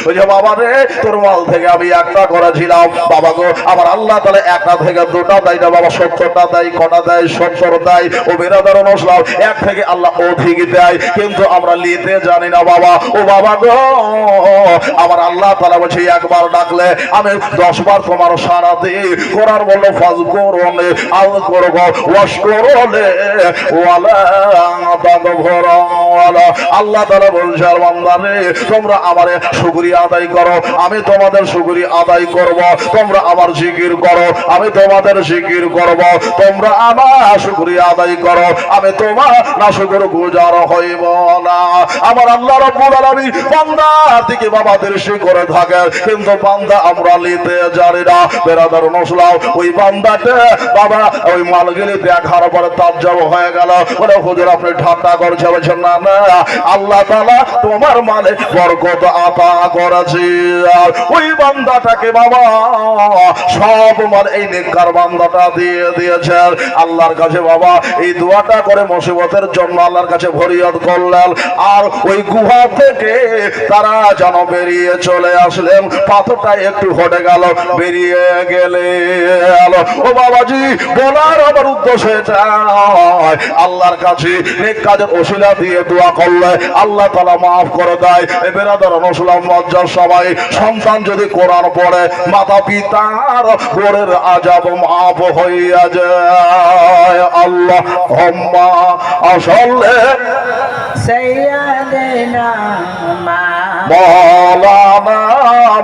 ওই যে বাবা রে, তোর মাল থেকে আমি একটা করেছিলাম বাবা গো, আমার আল্লাহ তাহলে একটা থেকে 2টা দেয় না বাবা, 70টা দেয়। কটা দেয়? 70 দেয়। ও বেরাদার অনুসলাম, এক থেকে আল্লাহ অধিক দেয়, কিন্তু আমরা নিতে জানি না বাবা। ও বাবা গো, আমার আল্লাহ তাআলা বলছে একবার ডাকলে আমি 10 বার তোমার সারা দিই। কোরআন বলল ফাযকুরুনি আযকুরুকুম ওয়াশকুরুলি ওয়ালা তাকফুরুন। আল্লাহ তাআলা বলছে বান্দারে, তোমরা আমারে শুকরিয়া আদায় করো, আমি তোমাদের শুকরিয়া আদায় করব। তোমরা আমার জিকির করো, আমি তোমাদের জিকির করব। তোমরা আমার শুকরিয়া আদায় করো, আমি তোমার নাশুকর গুজার হইব না। আমার আল্লাহ রাব্বুল আলামিন বান্দার দিকে বাবা দৃষ্টি করে থাকে, কিন্তু বান্দা আমরা নিতে জানি না। বেরাদার নসলাও ওই বান্দাটা বাবা ওই মালগুলি দেখার পরে তাজ্জব হয়ে গেল, বলে হুজুর আপনি ঠাট্টা করছে। বলছেন না না, আল্লাহ তাআলা তোমার মালে বরকত আতা করেছে। ওই বান্দাটাকে বাবা সব মাল এই নেককার বান্দাটা দিয়ে দিয়েছেন। আল্লাহর কাছে বাবা এই দোয়াটা করে মুসিবতের জন্য আল্লাহর কাছে ফরিয়াদ করলেন। আর ওই গুহা থেকে তারা যেন বেরিয়ে চলে আসলেন, পাথরটা একটু হটে গেল, বেরিয়ে গেলে ও বাবাজি বলার আমার উদ্দেশ্য এটা, আল্লাহর কাছে নেক কাজের ওসিলা দিয়ে দোয়া করলে আল্লাহ তাআলা মাফ করে দেয়। বেরাদার মুসলমান মজ্জার সবাই সন্তান যদি কোরআন পড়ে, মাতা পিতার গোরের আযাব মাফ হইয়া যায়। আল্লাহুম্মা সাল্লি সাইয়্যিদিনা মাওলানা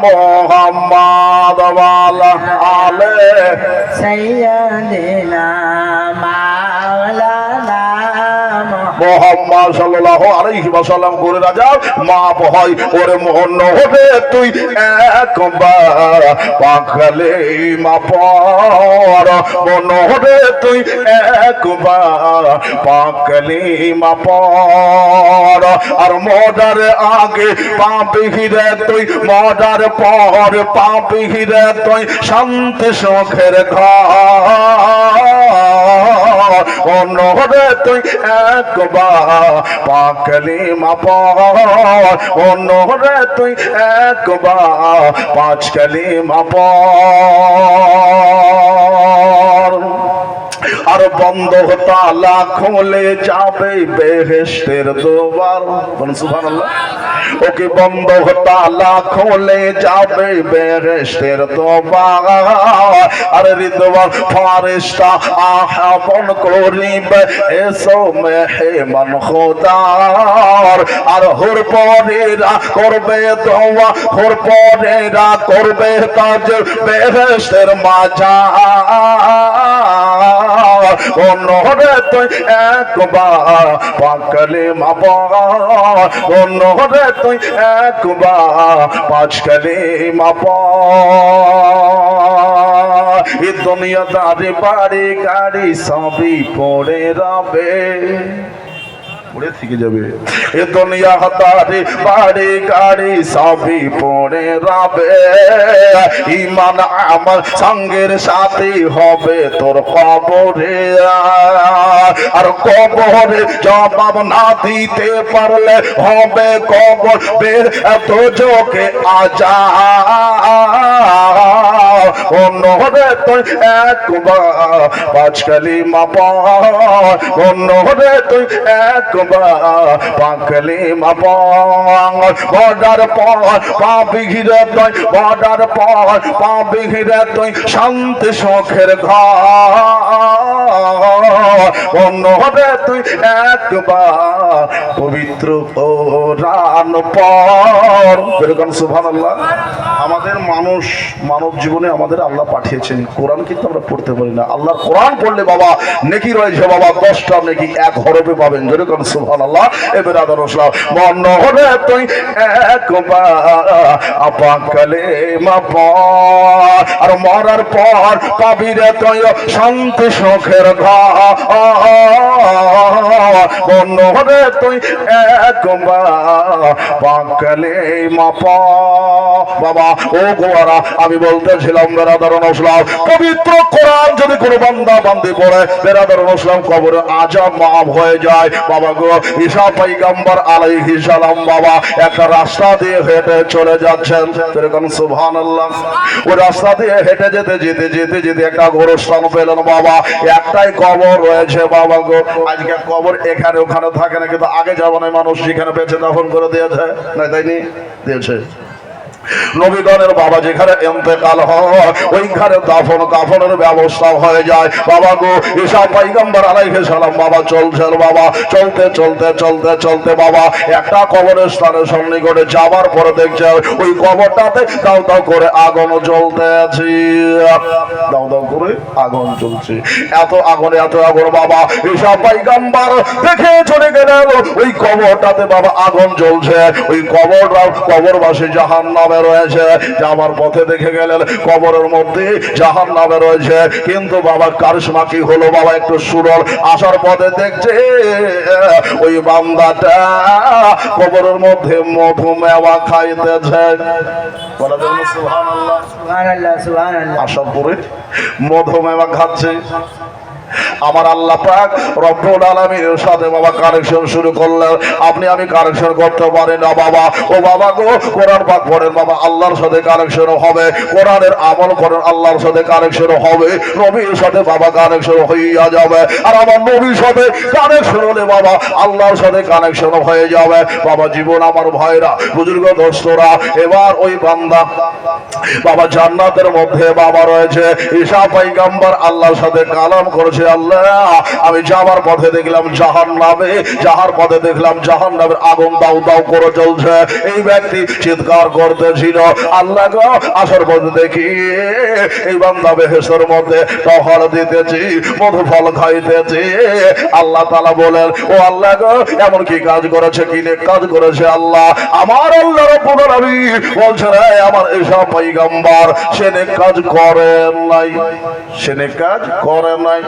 মুহাম্মদ ওয়া আলা আলি সাইয়্যিদিনা মাওলানা মুহাম্মদ সাল্লাল্লাহু আলাইহি ওয়াসাল্লাম করে রাজা মাপ হয়। ওরে মোহন হবে তুই একবার পাখলে মাপর, মন হবে তুই একবার পাকলে মাপর। আর মর্ডার আগে পাপি হিরে তুই, মর্ডার পর পাপি হিরে তুই, শান্তি সুখের ঘর। মন হবে তুই একবার পাকলে মাপর, মন হবে তুই একবার 5 কালিমা পড়। আর বন্ধ তালা খুলে যাবে বেহেশতের দুয়ার। বলুন সুবহানাল্লাহ। ওকে বন্ধ তালা খুলে যাবে বেহেশতের দুয়ার। আর রিদওয়ান ফেরেশতা আহ্বান করিবে এসো মেহমান খোদার। আর হুর পরেরা করবে দোয়া, হুর পরেরা করবে তাজ বেহেশতের মাজার। অন্যরে তুই একবার পাকলে মাপার, অন্যরে তুই একবার পাঁচকালে মাপার। এই দুনিয়াদারি বাড়ি গাড়ি সবই পড়ে রবে, পড়ে থেকে যাবে। এ দুনিয়া হাতারে বাড়ি গাড়ি সবই পড়ে রবে। ঈমান আমল সঙ্গের সাথে হবে তোর কবরে। আর কবরে জবাব না দিতে পারলে হবে কবর বের দোজখে আযাব। অন্যরে তুই একবার পাঁচ কালিমা পড়, অন্যরে তুই একবার পাকলে মাপড়। বর্ডার পর পাবি ঘিরে তুই, বর্ডার পর পাবি ঘিরে তুই শান্তি সুখের ঘর। অন্যরে তুই একবার পবিত্র কোরআন পড়। বেরকম সুবহানাল্লাহ। আমাদের মানব জীবনে আমাদের আল্লাহ পাঠিয়েছেন কোরআন, কিন্তু আমরা পড়তে পারি না। আল্লাহর কোরআন পড়লে বাবা নেকি রয়েছে বাবা 10টা নেকি এক হরফে পাবেন। যেরকম সুবহানাল্লাহ। এবার আদার ইসলাম মন হলে তুই একবার পাকলে মাপড়। আর মরার পর পাবি রে তুই শান্তি সুখের ঘর। মন হলে তুই একবার পাকলে মাপড়। বাবা ও গোয়ারা, আমি বলতেছিলাম বেরাদারুন ইসলাম, পবিত্র কোরআন যদি কোনো বান্দা বান্দি পড়ে বেরাদারুন ইসলাম কবরে আযাব মাফ হয়ে যায়। বাবা গো, ঈসা পয়গম্বর আলাইহিস সালাম বাবা একটা রাস্তা দিয়ে হেঁটে চলে যাচ্ছেন। এরকম সুবহানাল্লাহ। ওই রাস্তা দিয়ে হেঁটে যেতে যেতে যেতে যেতে একটা গোরস্থান পেলেন বাবা। একটাই কবর রয়েছে বাবা গো। আজকে কবর এখানে ওখানে থাকে না, কিন্তু আগে জামানায় মানুষ যেখানে বেঁচে দাফন করে দিয়েছে না, তাই নি দিয়েছে। নবীগণের বাবা যেখানে ইন্তেকাল হয় ওইখানে দাফন কাফনের ব্যবস্থা হয়ে যায় বাবা গো। ঈসা পয়গম্বর আলাইহিস সালাম বাবা চলছেন বাবা, চলতে চলতে চলতে চলতে বাবা একটা কবরের স্থানের সন্নিকটে যাবার পরে দেখছে ওই কবরটাতে দাও দাও করে আগুন জ্বলতে আছে, দাও দাও করে আগুন জ্বলছে। এত আগুন বাবা ঈসা পয়গম্বর দেখে চলে গেলেন ওই কবরটাতে বাবা আগুন জ্বলছে। ওই কবরবাসী জাহান্নামে রয়েছে। যাবার পথে দেখে গেলেন কবরের মধ্যে জাহান্নামে রয়েছে। কিন্তু বাবা কারিশমা কি হলো বাবা, একটু সুরল আসার পথে দেখছে ওই বান্দাটা কবরের মধ্যে মধু মেওয়া খাইতেছে। বলা যাবে সুবহানাল্লাহ। সুবহানাল্লাহ সুবহানাল্লাহ। আসার পরে মধু মেওয়া খাচ্ছে। আমার আল্লাহ পাক রব্বুল আলামিনের সাথে বাবা কানেকশন শুরু করলেন। আপনি আমি কানেকশন করতে পারি না বাবা। ও বাবা গো, কোরআন পাক পড়েন বাবা, আল্লাহর সাথে কানেকশন হবে। কোরআনের আমল করেন, আল্লাহর সাথে কানেকশন হবে। নবীর সাথে বাবা কানেকশন হইয়া যাবে। আর আমার নবীর সাথে কানেকশন হলে বাবা আল্লাহর সাথে কানেকশন হয়ে যাবে বাবা। জীবন আমার ভাইরা, বুজুর্গ দোস্তরা, এবার ওই বান্দা বাবা জান্নাতের মধ্যে বাবা রয়েছে। ঈসা পয়গম্বর আল্লাহর সাথে কালাম করেছে। আল্লাহ, আমি যাবার পথে দেখলাম জাহান্নামে, যাহার পথে দেখলাম জাহান্নামের আগুন দাউ দাউ করে জ্বলছে। এই ব্যক্তি চিৎকার করতেছিল আল্লাহ গো, আসার পথে দেখি এই বান্দা বেহেশতের মধ্যে টহল দিতেছি, মধু ফল খাইতেছি। আল্লাহ তাআলা বলেন, ও আল্লাহ গো, এমন কি কাজ করেছে, কি নেক কাজ করেছে আল্লাহ? আমার আল্লাহ রব্বুল আলামিন বলছেন, আমার ঈসা পয়গম্বর সে নেক কাজ করেন নাই, সে নেক কাজ করে নাই,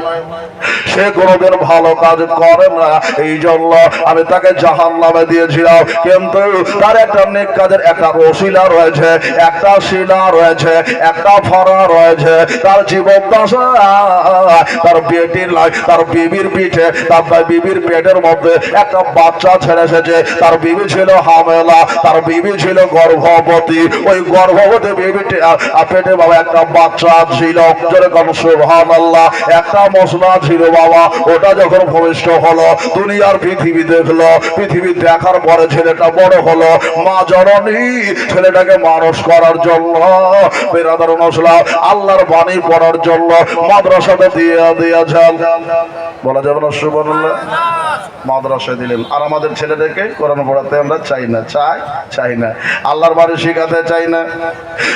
সে কোনদিন ভালো কাজ করে না। এই জন্য আমি তাকে জাহান্নামে দিয়েছিলাম। কিন্তু তার একটা নেক কাজের একটা রসিলা রয়েছে, একটা শিলা রয়েছে, একটা ফরা রয়েছে। তার জীবন দশা তার বেটির লাই, তার বিবির পিঠে, তার বিবির পেটের মধ্যে একটা বাচ্চা ছেড়ে এসেছে। তার বিবি ছিল হামেলা, তার বিবি ছিল গর্ভবতী। ওই গর্ভবতী বিবিটি পেটে বাবা একটা বাচ্চা ছিল। যেরকম সুবহানাল্লাহ। একটা মশলা ছিল বাবা, ওটা যখন ভূমিষ্ঠ হলো, দুনিয়ার পৃথিবী দেখলো, পৃথিবী দেখার পরে ছেলেটা বড় হলো, মা জননী ছেলেটাকে মানুষ করার জন্য বেরাদার মশলা আল্লাহর বাণী পড়ার জন্য মাদ্রাসাতে দিয়ে দিয়েছেন। বলা যাবে না সুবহানাল্লাহ? মাদ্রাসায় দিলেন। আর আমাদের ছেলেদেরকে কোরআন পড়াতে আমরা চাই না, চাই না, আল্লাহর বাড়ি শিখাতে চাই না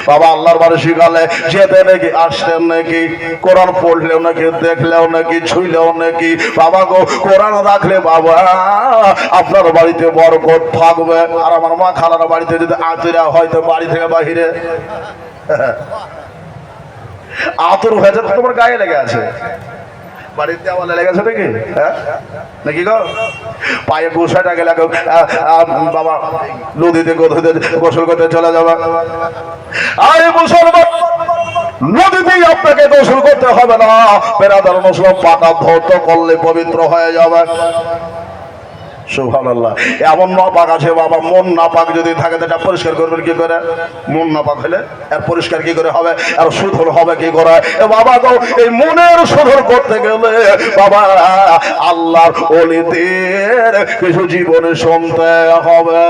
বাবা। আল্লাহর বাড়ি শিখালে যেতে নাকি, আসতেন নাকি, কোরআন পড়লেও নাকি, দেখলেও নাকি, ছুইলেও নাকি বাবা গো। কোরআন রাখলে বাবা আপনার বাড়িতে বরকত থাকবে। আর আমার মা খালার বাড়িতে যদি আতুরা হয়তো বাড়ি থেকে বাহিরে আতুর হয়েছে, তোমার গায়ে লেগে আছে, বাড়িতে আমার লেগেছে নাকি, হ্যাঁ নাকি গো? পায়ে গোসাটা গেলে বাবা নদীতে গোসল করতে চলে যাবে। আরে মুসলমান, নদীতেই আপনাকে গোসল করতে হবে না, বেরাদার মুসলমান পাটা ধৌত করলে পবিত্র হয়ে যাবে। সুবহানাল্লাহ। এমন নাপাক আছে বাবা, মন নাপাক যদি থাকে এটা পরিষ্কার করবেন কি করে? মন নাপাক হলে আর পরিষ্কার কি করে হবে? আর শুধর হবে কি করে? বাবা গো, এই মনের শুধর করতে গেলে বাবা আল্লাহর ওলিদের কিছু জীবনে শুনতে হবে।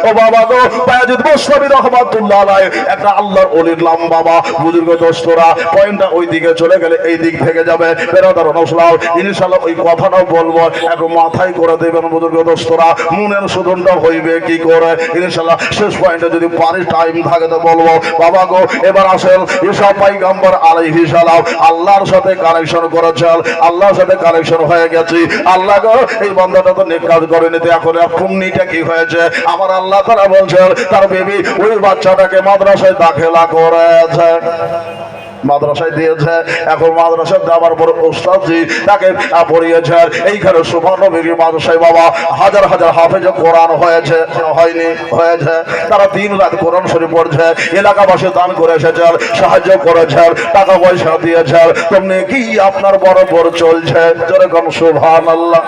ও বাবা গো, বায়াজিদ মুস্তাফি রাহমাতুল্লাহ আলাইহি একটা আল্লাহর ওলির নাম বাবা। বুজুর্গ দোস্তরা, পয়েন্টটা ওই দিকে চলে গেলে এই দিক থেকে যাবে। বেরাদার নসলাও ইনশাআল্লাহ ওই কথাটাও বলবো, একটু মাথায় করে দেবেন বুজুর্গ দোস্তরা। মনের শোধনটা হইবে কি করে ইনশাআল্লাহ শেষ পয়েন্টে যদি পারি টাইম থাকে তো বলবো। বাবা গো, এবার আসেন ঈসা পয়গম্বর আলাইহিস সালাম আল্লাহর সাথে কানেকশন করেছেন, আল্লাহর সাথে কানেকশন হয়ে গেছি। আল্লাহ গো, এই বান্দাটা তো নেক কাজ করে নিতে, এখন পুণ্যিটা কি হয়েছে? আমার আল্লাহ তাআলা বলছেন তার বেবি ওই বাচ্চাটাকে মাদ্রাসায় দাখিলা করেছে, মাদ্রাসায় দিয়েছে। এখন মাদ্রাসায় দেওয়ার পর ওস্তাদজি তাকে পড়িয়েছেন। এইখানে সুবহাননবীর মাদ্রাসায় বাবা হাজার হাজার হাফেজে কোরআন হয়েছে, হয়নি হয়েছে। তারা দিন রাত কোরআন শরীফ পড়ছে, এলাকাবাসী দান করে এসেছেন, সাহায্য করেছেন, টাকা পয়সা দিয়েছেন। তো নেকি আপনার বরাবর চলছে, যেরকম সুবহানাল্লাহ,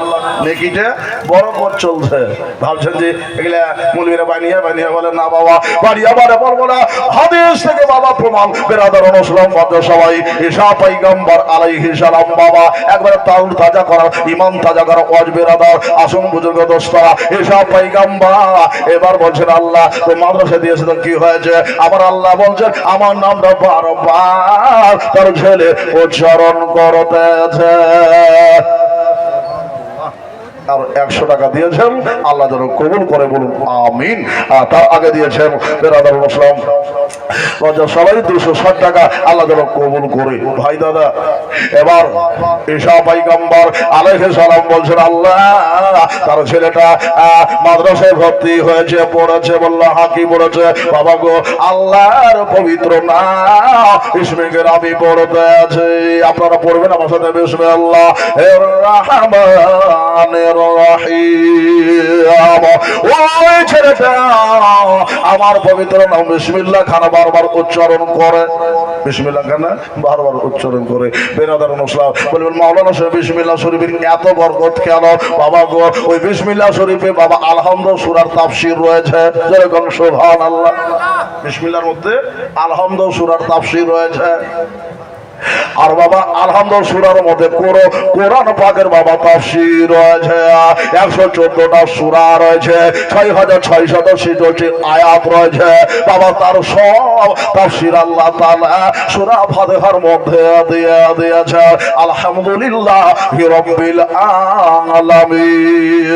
নেকিটা বরাবর চলছে। ভাবছেন যে এগুলা মুলবিরা বানিয়ে বানিয়ে বলে না বাবা, বাড়িয়ে বারে বলবো না, হাদিস থেকে বাবা প্রমাণ। বেরাদার মুসলিম সবাই ঈসা পয়গম্বর আলাইহিস সালাম বাবা একবার তাউল তাজা করা, ঈমান তাজা করা ওয়াজ। বেরাদার আসুন বুজুর্গ দোস্তরা, ঈসা পয়গম্বর এবার বলছেন আল্লাহ তো মাদ্রাসা দিয়েছে তো কি হয়েছে? আবার আল্লাহ বলছেন আমার নামটা বারবার তার ছেলে উচ্চারণ করতেছে। আর 100 টাকা দিয়েছেন, আল্লাহ যেন কবুল করে, বলুন আমিন। তার আগে দিয়েছেন বেরাদার মুসলিম সবাই 260 টাকা, আল্লাহ যেন কবুল করে। ভাই দাদা, এবার ঈসা পয়গম্বর আলাইহিস সালাম বলছেন আল্লাহ তার ছেলেটা মাদ্রাসায় ভর্তি হয়েছে, পড়েছে। বলল হ্যাঁ, কি পড়েছে? বাবা গো, আল্লাহর পবিত্র নাম ইসমে রাবি পড়তে আছে। আপনারা পড়বেন আমার সাথে, বিসমিল্লাহির রহমানির রহিম। ওই ছেলেটা আমার পবিত্র নাম বিসমিল্লাহ খানা বারবার উচ্চারণ করে, বিসমিল্লাহ খানা বারবার উচ্চারণ করে। বেরাদার মুসলিম বলবেন মাওলানা সাহেব বিসমিল্লাহ শরীফের এত বরকত কেন? বাবা গো, ওই বিসমিল্লাহ শরীফে বাবা আলহামদুলিল্লাহ সূরার তাফসীর রয়েছে, যেরকম সুবহানাল্লাহ। বিসমিল্লাহর মধ্যে আলহামদুলিল্লাহ সূরার তাফসীর রয়েছে। আর বাবা আলহামদুলিল্লাহ সূরার মধ্যে কোরআন পাকের বাবা তাফসীর রয়েছে। 114টা সূরা রয়েছে, 6646 আয়াত রয়েছে বাবা। তার সব তাফসীর আল্লাহ তাআলা সূরা ফাতিহার মধ্যে দিয়ে দিয়েছে। আলহামদুলিল্লাহি রাব্বিল আলামিন।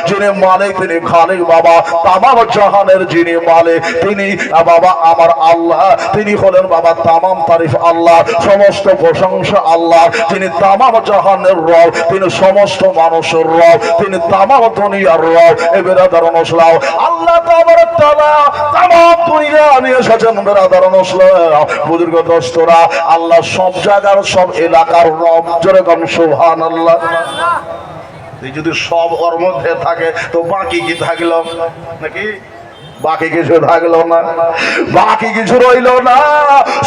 যিনি মালিক, তিনি খালিক বাবা, তামাম জাহানের যিনি মালিক তিনি বাবা আমার আল্লাহ। তিনি হলেন বাবা তামাম তারিফ আল্লাহ, সমস্ত প্রশংসা আল্লাহ। তিনি তামাম জাহানের রব, তিনি সমস্ত মানুষের রব, তিনি তামাম দুনিয়ার রব। এ বেরাদার মুসলিম আল্লাহ তাবারক তাআলা তামাম দুনিয়া নিয়ে এসেছেন। বেরাদার মুসলিম বুজুর্গ দোস্তরা, আল্লাহ সব জায়গার সব এলাকার রব, যেরকম সুবহানাল্লাহ। এই যদি সব ওর মধ্যে থাকে তো বাকি কি থাকলো নাকি? বাকি কিছু থাকলো না, বাকি কিছু রইল না।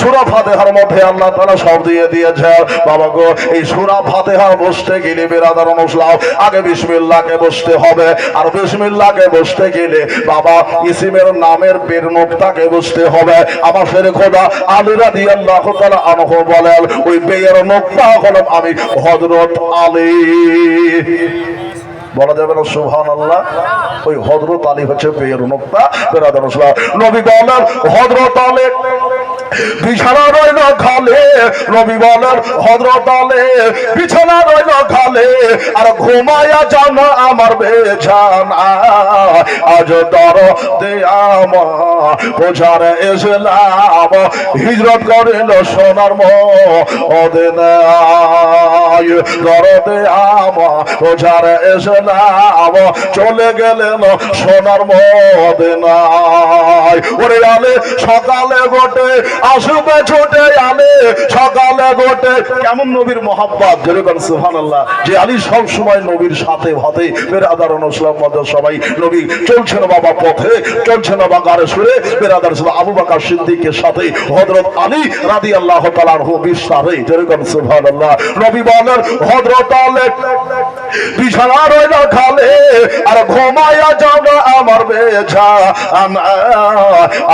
সূরা ফাতিহার মধ্যে আল্লাহ তাআলা সব দিয়ে দিয়েছে বাবা গো। এই সূরা ফাতিহা বসতে গেলে বিরাদার মুসলিম আগে বিসমিল্লাহকে বসতে হবে, আর বিসমিল্লাহকে বসতে গেলে বাবা ইসিমের নামের বের নোক্তাকে বসতে হবে। আমার শেরে খোদা আলী রাদিয়াল্লাহু তাআলা আনহু বলেন ওই বের নোক্তা হলো আমি হযরত আলী। বলা যাবে না সুবহানাল্লাহ? ওই হযরত আলী হচ্ছে বের নোক্তা। বিরাদার মুসলিম নবী বলেন হযরত আলী বিছানা রইল খালে, নবী বলেন হযরত আলী বিছানা রইল খালে, আর ঘুমায়া যান আমার বিছানা। আজ দরদে আমার বোঝার ইসলাম হিজরত করিল সোনার মদিনায়। দরদে আমার বোঝার ইসলাম চলে গেলেন সোনার মদিনায়। ওরে আলে সকালে গোটে আসবে ছুটে আলে, সকালে গোটে। কেমন নবীর মহাব্বত, যেরকম সুবহানাল্লাহ। যে আলী সব সময় নবীর সাথে ভাতে বেরাদার মুসলিম মধ্যে সবাই নবী চলছেন বাবা পথে, চলছেন বাবা গাড়ে সুরে। বেরাদার আবু বকর সিদ্দিকের সাথে হযরত আলী রাদিয়াল্লাহু তাআলা আনহু বিস্তারে, যেরকম সুবহানাল্লাহ। নবী বলেন হযরত আলী বিছানা রইল খালে, আর ঘুমায়া যাও আমার বিছানা।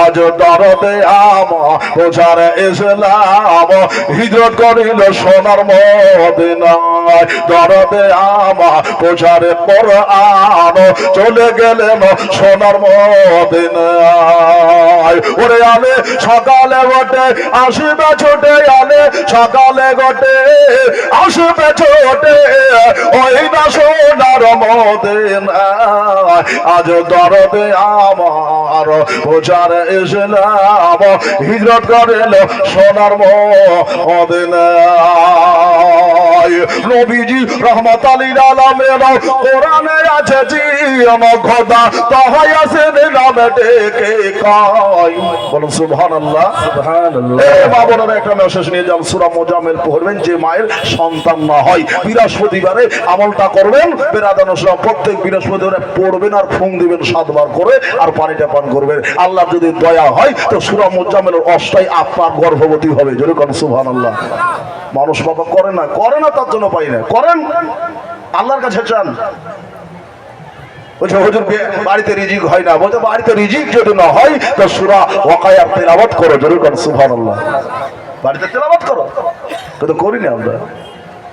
আজ দরদে আমার বোঝার ইসলাম হিজরত করিল সোনার মদিনায়। দরদে আমার বোঝার কোরআন চলে গেলেন সোনার মদিনায়। ওরে আলে সকালে গোটে আসবে ছোটে, আলে সকালে গোটে আসবে ছোটে, ওই না সোনার মদিনায়। আজ দরদে আমার বোঝার ইসলাম হিজরত করিল সোনার মদিনায়। নবীজি রাহমাতাল লিল আলামিন কোরআনে আছে জি আমার খোদা তাহাই আছে নামে ডেকে কয়। বলুন সুবহানাল্লাহ। সুবহানাল্লাহ। এই মা বোনেরা একটা মেসেজ নিয়ে যান, সূরা মুজাম্মিল পড়বেন। যে মায়ের সন্তান না হয় বৃহস্পতিবারে আমলটা করবেন। বেরাদান ইসলাম প্রত্যেক বৃহস্পতিবারে পড়বেন আর ফুং দিবেন 7 বার করে, আর পানিটা পান করবেন। আল্লাহ যদি দয়া হয় তো সূরা মুজাম্মিলের অষ্টাই আপনার গর্ভবতী হবে। যেরকম সুবহানাল্লাহ। মানুষ বাবা করে না, করে না তার জন্য পাই না, করেন আল্লাহর কাছে চান। বলছে হুজুর বাড়িতে রিজিক হয় না, বলছে বাড়িতে রিজিক যদি না হয় তো সূরা ওয়াকিয়া তেলাওয়াত করো। যেরকম সুবহানাল্লাহ। বাড়িতে তেলাওয়াত করো, কিন্তু করি না আমরা।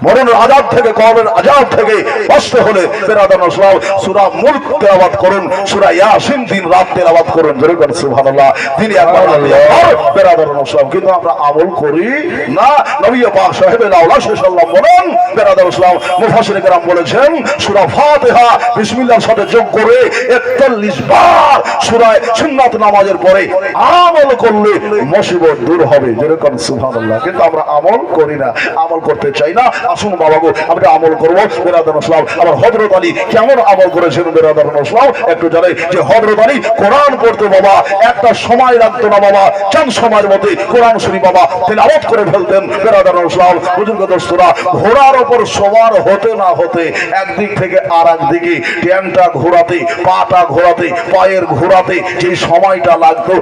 মরণের আযাব থেকে, কবরের আযাব থেকে বাঁচতে হলে বেরাদান ইসলাম সূরা মুলক তেলাওয়াত করুন, সূরা ইয়াসিন দিন রাত তেলাওয়াত করুন। যেরকম সুবহানাল্লাহ। দিনে একবার বেরাদান ইসলাম, কিন্তু আমরা আমল করি না। নবী পাক সাহেবের আওলাদ সাল্লাল্লাহু বলেন, বেরাদান ইসলাম মুফাসসির কেরাম বলেছেন সূরা ফাতিহা বিসমিল্লাহর সাথে যোগ করে 41 বার সূরা সুন্নাত নামাজের পরে আমল করলে মুসিবত দূর হবে। যেরকম সুবহানাল্লাহ। কিন্তু আমরা আমল করি না, আমল করতে চাই না। আসুন বাবা গো আমরা আমল করবো। বেরাদার ইসলাম আমার হযরত আলী কেমন আমল করেছেন বেরাদার ইসলাম একটু জানে। যে হযরত আলী কোরআন পড়তে বাবা একটা সময় লাগতো না বাবা, চার সময়ের মধ্যে কোরআন শরীফ বাবা তেলাওয়াত করে ফেলতেন। বেরাদার ইসলাম বুজুর্গ দোস্তরা, ঘোড়ার ওপর সওয়ার হতে না হতে একদিক থেকে আর একদিকে ট্যাংটা ঘোরাতে, পাটা ঘোরাতে, পায়ের ঘোরাতে যে সময়টা লাগতো,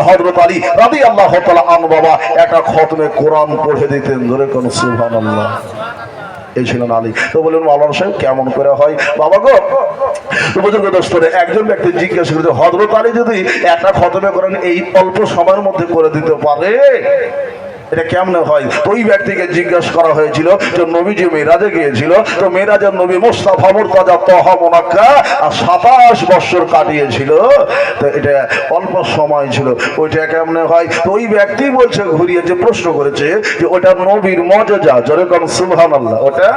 হযরত আলী রাদিয়াল্লাহু তাআলা আনহু বাবা একটা খতমে কোরআন পড়ে দিতেন। ধরে কোন সুবহানাল্লাহ। এই ছিলেন আলী। তো বললেন মাওলানা সাহেব কেমন করে হয় বাবা গো? বুজুর্গ দোস্তরে একজন ব্যক্তি জিজ্ঞাসা করতে হযরত আলী যদি একটা খতমে করেন এই অল্প সময়ের মধ্যে করে দিতে পারে, এটা কেমনে হয়? তো ওই ব্যক্তিকে জিজ্ঞাসা করা হয়েছিল যে নবীজি মেরাজে গিয়েছিল, তো মেরাজের নবী মুস্তাফা মুরতাজা তাহা মুনাক্কা 27 বছর কাটিয়েছিল, তো এটা অল্প সময় ছিল, ওইটা কেমনে হয়? তো ওই ব্যক্তি বলছে ঘুরিয়ে যে প্রশ্ন করেছে যে ওটা নবীর মুজিজা। যেরকম সুবহানাল্লাহ। ওটা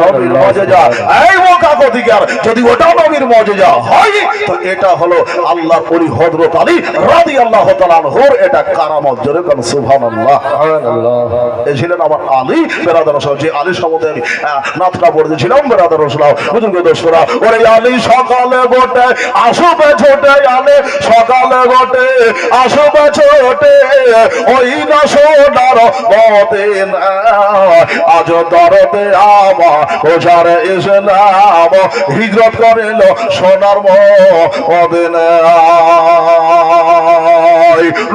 নবীর মুজিজা। এই মোকা অধিকার যদি ওটা নবীর মুজিজা হয় তো এটা হলো আল্লাহর ওলি হযরত আলী রাদিয়াল্লাহু তাআলা আনহুর এটা কারামত। যেরকম সুবহানাল্লাহ। এই ছিলেন আমার আলী বেরাদার রসুল। যে আলী সম্বন্ধে আমি নাতটা পড়েছিলাম বেরাদার রসুল বুঝুন দোস্তরা। ওরে আলী সকালে গোটে আসবে ছোটে, আলী সকালে গোটে আসবে ছোটে, ওই না সোনার মদিন আজ দরদে আমার ওঝারে ইসলাম হিজরত করিল সোনার মদিনে।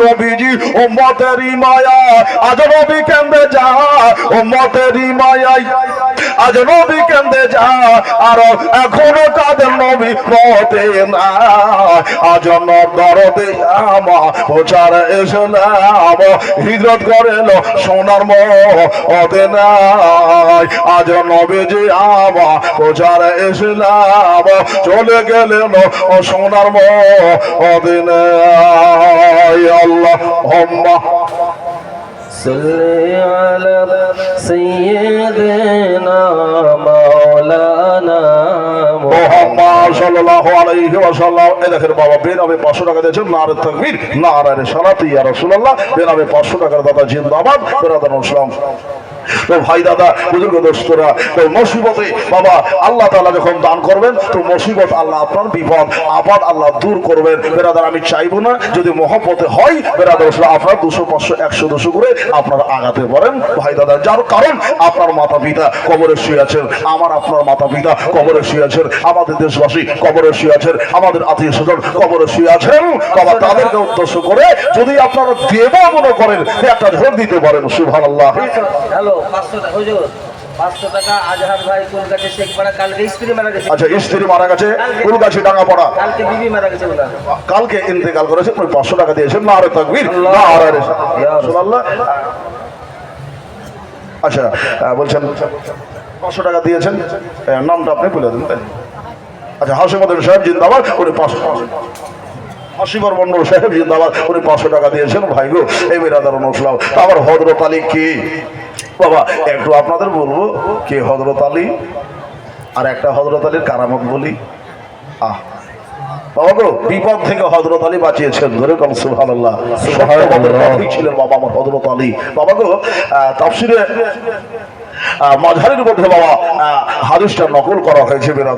নবীজি উম্মতেরই মায়া আজ নবী কেন্দে যা, উম্মতেরই মায়াই আজ নবী কেন্দে যা, আর এখনো কাদের নবী মদিনা আজ দরদে আমার ওঝারে ইসলাম হিজরত করিল সোনার মদিনায়। আজ নবীজি আমার ওঝারে ইসলাম চলে গেলেন সোনার মদিনায়। আল্লাহুম্মা صل على سيدنا مولانا মুহাম্মদ সাল্লাল্লাহু আলাইহি ওয়াসাল্লাম। এই দেখেন বাবা বেনামে 500 টাকা দিয়েছেন, নারে তাকবীর নারে রিসালাত ইয়া রাসূলুল্লাহ। বেনামে 500 টাকার দাদা জিন্দাবাদ বেরাদার ইসলাম। তো ভাই দাদা বুজুর্গ দোস্তরা, তো মুসিবতে বাবা আল্লাহ তাআলা যখন দান করবেন তো মুসিবত আল্লাহ আপনার বিপদ আপদ আল্লাহ দূর করবেন। বেরাদার আমি চাইবো না যদি মহব্বতে হয় বেরাদার আপনার 200 500 100 200 করে আপনারা আগাতে পারেন ভাই দাদা। যার কারণ আপনার মাতা পিতা কবরে শুয়ে আছেন, আমার আপনার মাতা পিতা কবরে শুয়ে আছেন, আমাদের দেশবাসী কবরে শুয়ে আছেন, আমাদের আত্মীয় স্বজন কবরে শুয়ে আছেন। বাবা তাদেরকে উদ্দেশ্য করে যদি আপনারা দেব মনে করেন একটা ঝোঁক দিতে পারেন। সুবহানাল্লাহ। হ্যালো 500 টাকা হুজুর, 500 টাকা আজহার ভাই কলকাতা শেখপাড়া। কালকে স্ত্রী মারা গেছে। আচ্ছা স্ত্রী মারা গেছে কুলগাছি ডাঙ্গাপাড়া, কালকে বিবি মারা গেছে ওনার। কালকে ইন্তেকাল করেছে। 500 টাকা দিয়েছেন, নারে তাকবীর নারে রাসূলুল্লাহ। আচ্ছা বলছেন 500 টাকা দিয়েছেন, নামটা আপনি বলে দেন তাই। আচ্ছা হাসিমুদ্দিন সাহেব জিন্দাবাদ, উনি 500 হাসিবর মন্ডল সাহেব জিন্দাবাদ, উনি 500 টাকা দিয়েছেন। ভাই গো এই বেরাদার নসলাম আমার হযরত আলী কি বাবা একটু আপনাদের বলবো কে হযরত আলী, আর একটা হযরত আলীর কারামত বলি। বাবা গো বিপদ থেকে হযরত আলী বাঁচিয়েছেন, ধরে কোন সুবহানাল্লাহ। সত্যবাদী ছিলেন বাবা আমার হযরত আলী। বাবা গো তাফসিরে মাঝহারির মধ্যে বাবা হাদিসটা নকল করা হয়েছে বেরাদার।